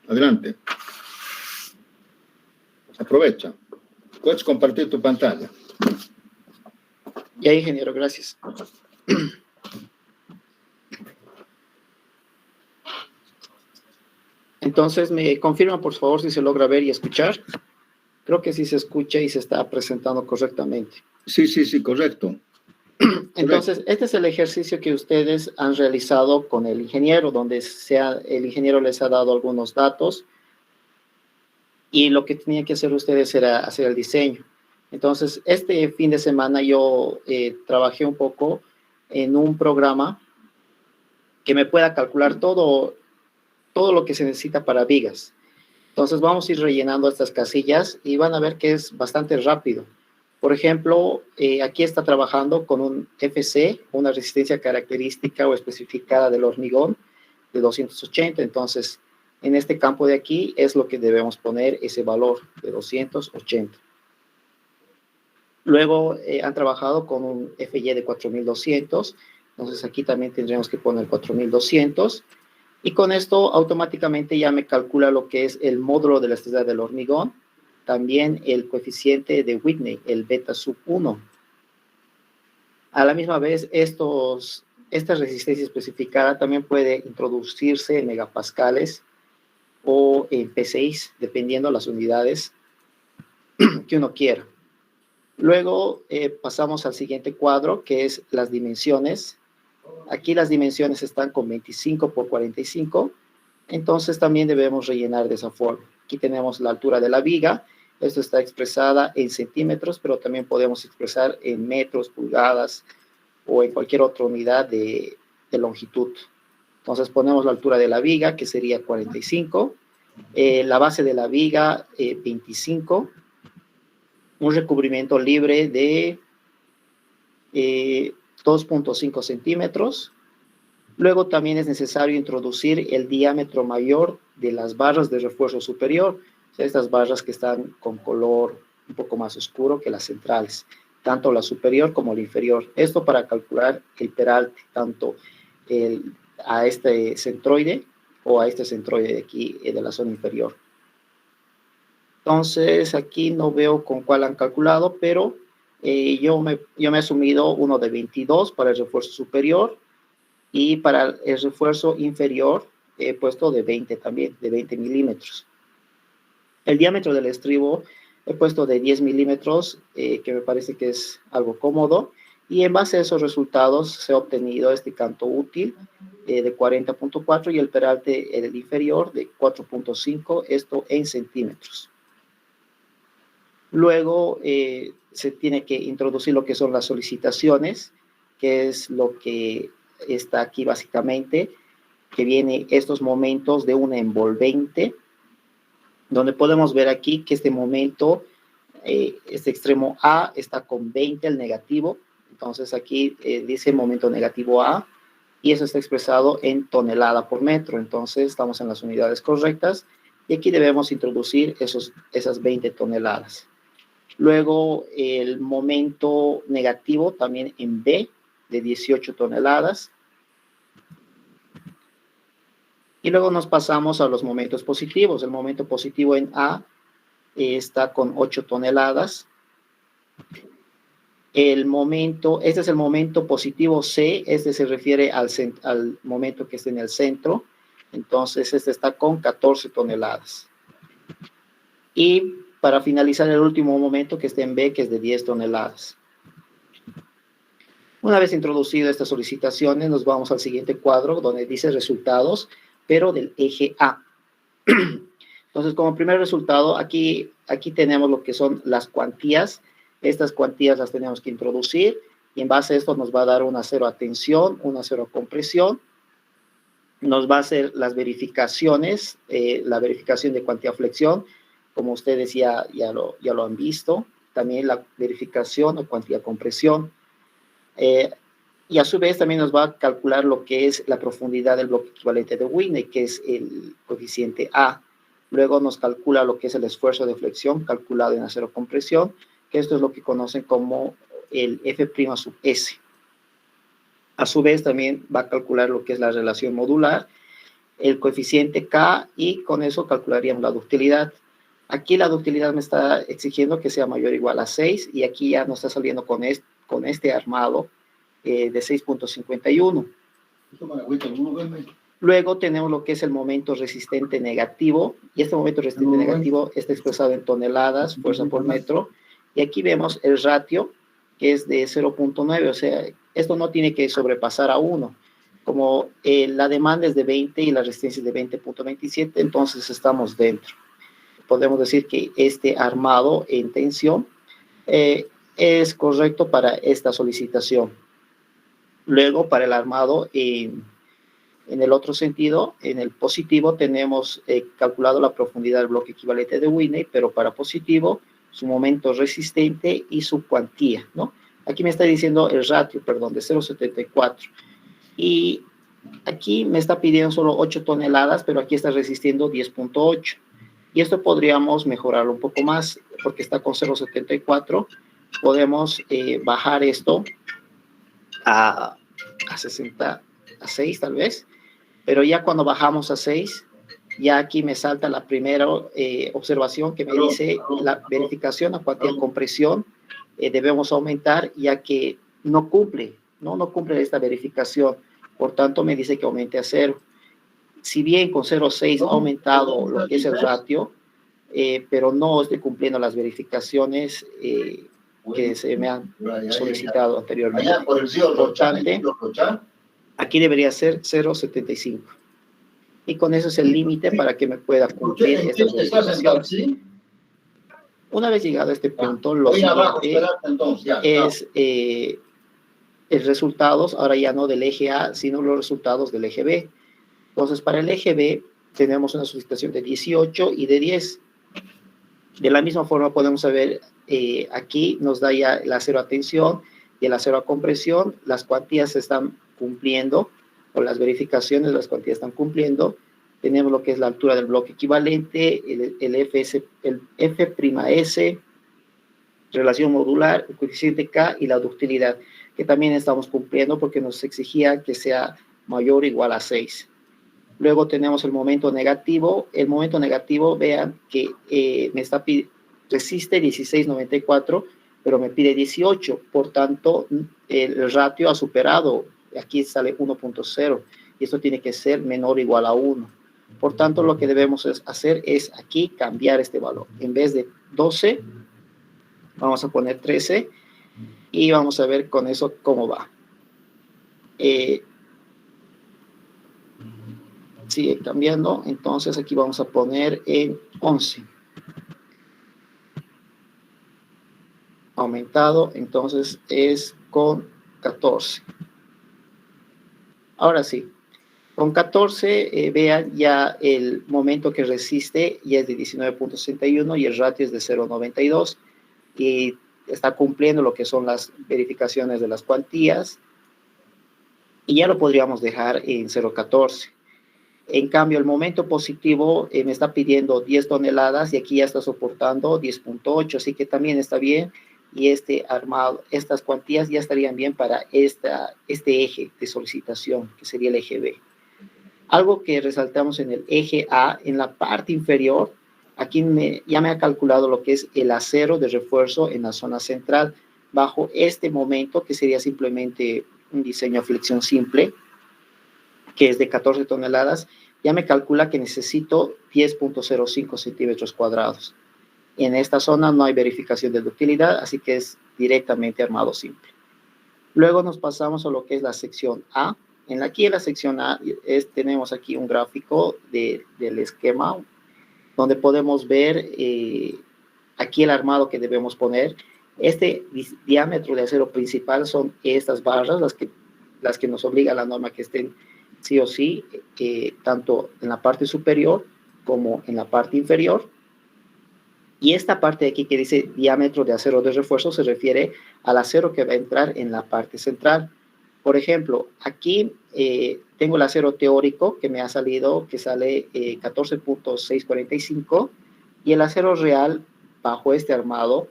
Adelante. Aprovecha. Puedes compartir tu pantalla. Ya, ingeniero, gracias. Entonces, ¿me confirma, por favor, si se logra ver y escuchar? Creo que sí se escucha y se está presentando correctamente. Sí, correcto. Entonces, este es el ejercicio que ustedes han realizado con el ingeniero, donde el ingeniero les ha dado algunos datos y lo que tenían que hacer ustedes era hacer el diseño. Entonces, este fin de semana yo trabajé un poco en un programa que me pueda calcular todo lo que se necesita para vigas. Entonces, vamos a ir rellenando estas casillas y van a ver que es bastante rápido. Por ejemplo, aquí está trabajando con un FC, una resistencia característica o especificada del hormigón de 280. Entonces, en este campo de aquí es lo que debemos poner ese valor de 280. Luego han trabajado con un FY de 4200. Entonces, aquí también tendremos que poner 4200. Y con esto automáticamente ya me calcula lo que es el módulo de elasticidad del hormigón, también el coeficiente de Whitney, el beta sub 1. A la misma vez, esta resistencia especificada también puede introducirse en megapascales o en PSI, dependiendo de las unidades que uno quiera. Luego pasamos al siguiente cuadro, que es las dimensiones. Aquí las dimensiones están con 25 por 45, entonces también debemos rellenar de esa forma. Aquí tenemos la altura de la viga, esto está expresada en centímetros, pero también podemos expresar en metros, pulgadas o en cualquier otra unidad de longitud. Entonces ponemos la altura de la viga, que sería 45, la base de la viga 25, un recubrimiento libre de 2.5 centímetros. Luego también es necesario introducir el diámetro mayor de las barras de refuerzo superior, o sea, estas barras que están con color un poco más oscuro que las centrales, tanto la superior como la inferior. Esto para calcular el peralte, tanto a este centroide o a este centroide de aquí, de la zona inferior. Entonces, aquí no veo con cuál han calculado, pero yo me he asumido uno de 22 para el refuerzo superior y para el refuerzo inferior he puesto de 20 también, de 20 milímetros. El diámetro del estribo he puesto de 10 milímetros, que me parece que es algo cómodo, y en base a esos resultados se ha obtenido este canto útil de 40.4 y el peralte el inferior de 4.5, esto en centímetros. Luego se tiene que introducir lo que son las solicitaciones, que es lo que está aquí básicamente, que viene estos momentos de una envolvente, donde podemos ver aquí que este momento, este extremo A está con 20, el negativo. Entonces aquí dice momento negativo A, y eso está expresado en tonelada por metro. Entonces estamos en las unidades correctas, y aquí debemos introducir esas 20 toneladas. Luego el momento negativo también en B de 18 toneladas. Y luego nos pasamos a los momentos positivos. El momento positivo en A está con 8 toneladas. Este es el momento positivo C, este se refiere al momento que está en el centro. Entonces este está con 14 toneladas. Y para finalizar el último momento que está en B, que es de 10 toneladas. Una vez introducido estas solicitaciones, nos vamos al siguiente cuadro donde dice resultados, pero del eje A. Entonces, como primer resultado, aquí tenemos lo que son las cuantías. Estas cuantías las tenemos que introducir y en base a esto nos va a dar una cero a tensión, una cero a compresión. Nos va a hacer las verificaciones, la verificación de cuantía flexión, como ustedes ya lo han visto. También la verificación o cuantía compresión. Y a su vez también nos va a calcular lo que es la profundidad del bloque equivalente de Whitney, que es el coeficiente A. Luego nos calcula lo que es el esfuerzo de flexión calculado en acero compresión, que esto es lo que conocen como el F' sub S. A su vez también va a calcular lo que es la relación modular, el coeficiente K, y con eso calcularíamos la ductilidad. Aquí la ductilidad me está exigiendo que sea mayor o igual a 6, y aquí ya nos está saliendo con este armado de 6.51. Luego tenemos lo que es el momento resistente negativo, y este momento resistente negativo está expresado en toneladas, fuerza por metro, y aquí vemos el ratio, que es de 0.9, o sea, esto no tiene que sobrepasar a 1. Como la demanda es de 20 y la resistencia es de 20.27, entonces estamos dentro. Podemos decir que este armado en tensión es correcto para esta solicitación. Luego, para el armado en el otro sentido, en el positivo, tenemos calculado la profundidad del bloque equivalente de Whitney, pero para positivo, su momento resistente y su cuantía, ¿no? Aquí me está diciendo el ratio, perdón, de 0.74. Y aquí me está pidiendo solo 8 toneladas, pero aquí está resistiendo 10.8. Y esto podríamos mejorarlo un poco más, porque está con 0.74. Podemos bajar esto a 6 tal vez, pero ya cuando bajamos a 6, ya aquí me salta la primera observación que me dice la verificación a cuantía compresión debemos aumentar, ya que no cumple, no cumple esta verificación. Por tanto, me dice que aumente a 0. Si bien con 0,6 ha aumentado lo que es el ratio, pero no estoy cumpliendo las verificaciones que se me han solicitado anteriormente. Por tanto, aquí debería ser 0,75. Y con eso es el límite para que me pueda cumplir estas verificaciones. Una vez llegado a este punto, lo siguiente es los resultados, ahora ya no del eje A, sino los resultados del eje B. Entonces, para el eje B tenemos una solicitación de 18 y de 10. De la misma forma podemos saber, aquí nos da ya el acero a tensión y el acero a compresión. Las cuantías se están cumpliendo, o las verificaciones, las cuantías están cumpliendo. Tenemos lo que es la altura del bloque equivalente, el F'(S), relación modular, el coeficiente K y la ductilidad, que también estamos cumpliendo porque nos exigía que sea mayor o igual a 6. Luego tenemos el momento negativo. El momento negativo, vean que resiste 16,94, pero me pide 18. Por tanto, el ratio ha superado. Aquí sale 1.0 y esto tiene que ser menor o igual a 1. Por tanto, lo que debemos hacer es aquí cambiar este valor. En vez de 12, vamos a poner 13 y vamos a ver con eso cómo va. Sigue cambiando, entonces aquí vamos a poner en 11. Aumentado, entonces es con 14. Ahora sí, con 14, vean ya el momento que resiste ya es de 19.61 y el ratio es de 0.92 y está cumpliendo lo que son las verificaciones de las cuantías y ya lo podríamos dejar en 0.14. En cambio, el momento positivo me está pidiendo 10 toneladas y aquí ya está soportando 10.8, así que también está bien. Y estas cuantías ya estarían bien para este eje de solicitación, que sería el eje B. Algo que resaltamos en el eje A, en la parte inferior, aquí ya me ha calculado lo que es el acero de refuerzo en la zona central, bajo este momento, que sería simplemente un diseño a flexión simple, que es de 14 toneladas, ya me calcula que necesito 10.05 centímetros cuadrados. En esta zona no hay verificación de ductilidad, así que es directamente armado simple. Luego nos pasamos a lo que es la sección A. Aquí en la sección A tenemos aquí un gráfico del esquema, donde podemos ver aquí el armado que debemos poner. Este diámetro de acero principal son estas barras, las que nos obliga la norma que estén sí o sí, tanto en la parte superior como en la parte inferior. Y esta parte de aquí que dice diámetro de acero de refuerzo se refiere al acero que va a entrar en la parte central. Por ejemplo, aquí tengo el acero teórico que me ha salido, que sale 14.645, y el acero real bajo este armado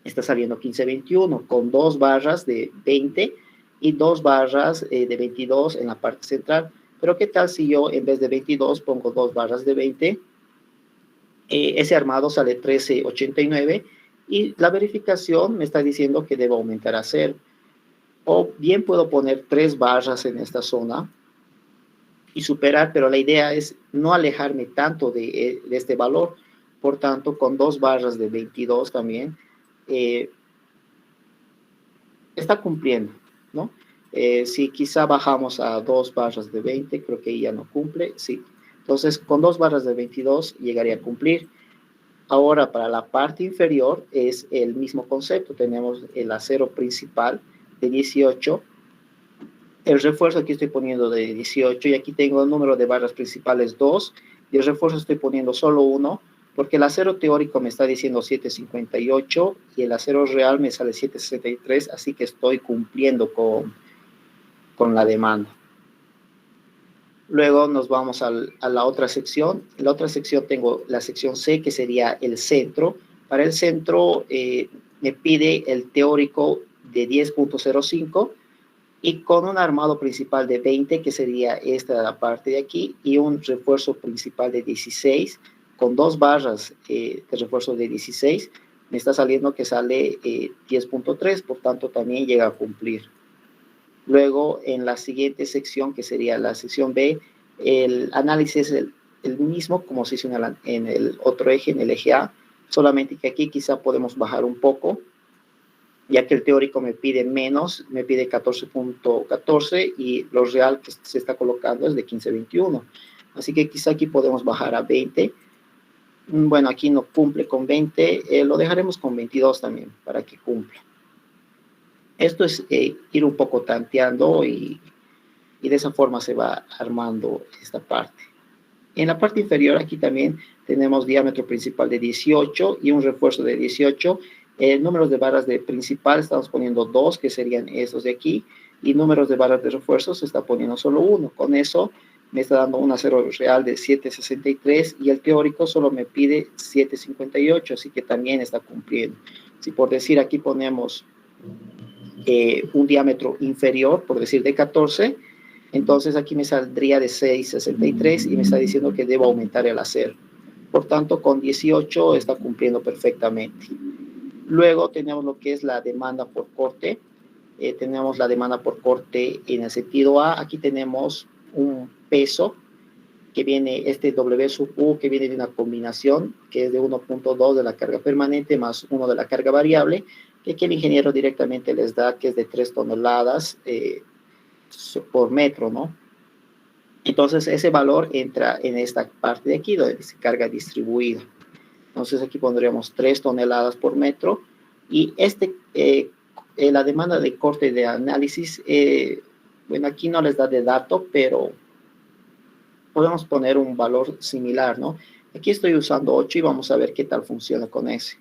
está saliendo 15.21, con 2 barras de 20 y 2 barras de 22 en la parte central. Pero ¿qué tal si yo en vez de 22 pongo 2 barras de 20? Ese armado sale 13.89 y la verificación me está diciendo que debo aumentar a 0. O bien puedo poner 3 barras en esta zona y superar, pero la idea es no alejarme tanto de este valor. Por tanto, con 2 barras de 22 también está cumpliendo, ¿no? Si quizá bajamos a 2 barras de 20, creo que ya no cumple, sí. Entonces, con 2 barras de 22 llegaría a cumplir. Ahora, para la parte inferior es el mismo concepto. Tenemos el acero principal de 18. El refuerzo aquí estoy poniendo de 18 y aquí tengo el número de barras principales 2. Y el refuerzo estoy poniendo solo 1, porque el acero teórico me está diciendo 7.58 y el acero real me sale 7.63, así que estoy cumpliendo con la demanda. Luego nos vamos a la otra sección. En la otra sección tengo la sección C, que sería el centro. Para el centro me pide el teórico de 10.05 y con un armado principal de 20, que sería esta la parte de aquí, y un refuerzo principal de 16, con 2 barras de refuerzo de 16, me está saliendo que sale 10.3, por tanto también llega a cumplir. Luego, en la siguiente sección, que sería la sección B, el análisis es el mismo como se hizo en el otro eje, en el eje A, solamente que aquí quizá podemos bajar un poco, ya que el teórico me pide menos, me pide 14.14 y lo real que se está colocando es de 15.21. Así que quizá aquí podemos bajar a 20. Bueno, aquí no cumple con 20, lo dejaremos con 22 también para que cumpla. Esto es ir un poco tanteando y de esa forma se va armando esta parte. En la parte inferior aquí también tenemos diámetro principal de 18 y un refuerzo de 18. Números de barras de principal estamos poniendo 2, que serían estos de aquí, y números de barras de refuerzo se está poniendo solo 1. Con eso me está dando un acero real de 7.63 y el teórico solo me pide 7.58, así que también está cumpliendo. Si por decir aquí ponemos un diámetro inferior, por decir de 14, entonces aquí me saldría de 6.63 y me está diciendo que debo aumentar el acero. Por tanto, con 18 está cumpliendo perfectamente. Luego tenemos lo que es la demanda por corte. Tenemos la demanda por corte en el sentido A. Aquí tenemos un peso que viene, este W sub U, que viene de una combinación que es de 1.2 de la carga permanente más 1 de la carga variable, que aquí el ingeniero directamente les da que es de 3 toneladas por metro, ¿no? Entonces, ese valor entra en esta parte de aquí, donde dice carga distribuida. Entonces, aquí pondríamos 3 toneladas por metro. Y la demanda de corte de análisis, bueno, aquí no les da de dato, pero podemos poner un valor similar, ¿no? Aquí estoy usando 8 y vamos a ver qué tal funciona con ese.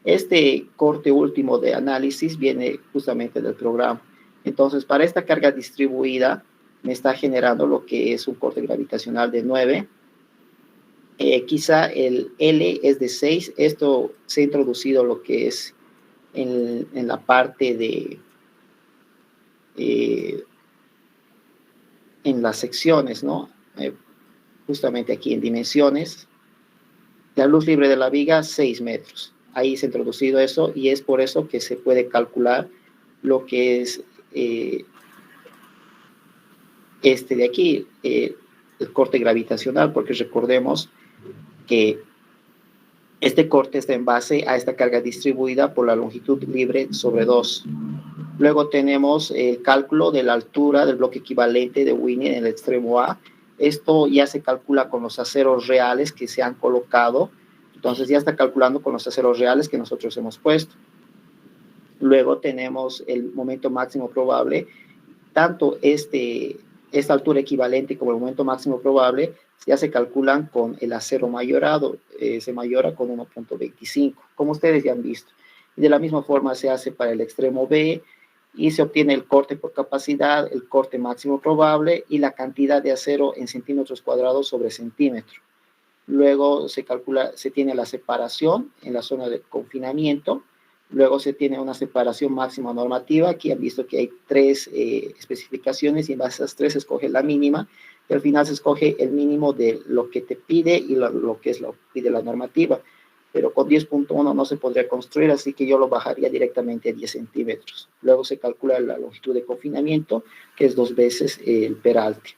Este corte último de análisis viene justamente del programa. Entonces, para esta carga distribuida, me está generando lo que es un corte gravitacional de 9. Quizá el L es de 6. Esto se ha introducido lo que es en la parte de... en las secciones, ¿no? Justamente aquí en dimensiones. La luz libre de la viga, 6 metros. Ahí se ha introducido eso y es por eso que se puede calcular lo que es este de aquí, el corte gravitacional, porque recordemos que este corte está en base a esta carga distribuida por la longitud libre sobre 2. Luego tenemos el cálculo de la altura del bloque equivalente de Winnie en el extremo A. Esto ya se calcula con los aceros reales que se han colocado. Entonces ya está calculando con los aceros reales que nosotros hemos puesto. Luego tenemos el momento máximo probable. Tanto esta altura equivalente como el momento máximo probable ya se calculan con el acero mayorado. Se mayora con 1.25, como ustedes ya han visto. Y de la misma forma se hace para el extremo B y se obtiene el corte por capacidad, el corte máximo probable y la cantidad de acero en centímetros cuadrados sobre centímetro. Luego se calcula, se tiene la separación en la zona de confinamiento. Luego se tiene una separación máxima normativa. Aquí han visto que hay 3 especificaciones y en base a esas 3 se escoge la mínima. Y al final se escoge el mínimo de lo que te pide y lo que pide la normativa. Pero con 10.1 no se podría construir, así que yo lo bajaría directamente a 10 centímetros. Luego se calcula la longitud de confinamiento, que es 2 veces el peralte.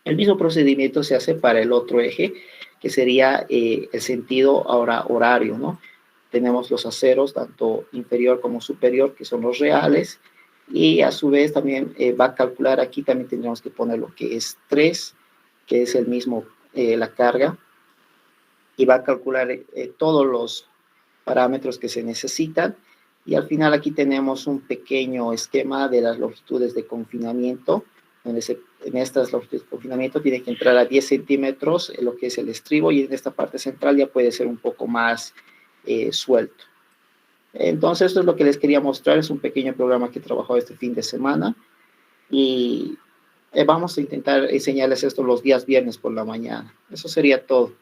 El mismo procedimiento se hace para el otro eje, que sería el sentido ahora horario, ¿no? Tenemos los aceros, tanto inferior como superior, que son los reales, y a su vez también va a calcular, aquí también tendríamos que poner lo que es 3, que es el mismo, la carga, y va a calcular todos los parámetros que se necesitan, y al final aquí tenemos un pequeño esquema de las longitudes de confinamiento, donde en estas longitudes de confinamiento tiene que entrar a 10 centímetros en lo que es el estribo, y en esta parte central ya puede ser un poco más suelto. Entonces, esto es lo que les quería mostrar. Es un pequeño programa que he trabajado este fin de semana y vamos a intentar enseñarles esto los días viernes por la mañana. Eso sería todo.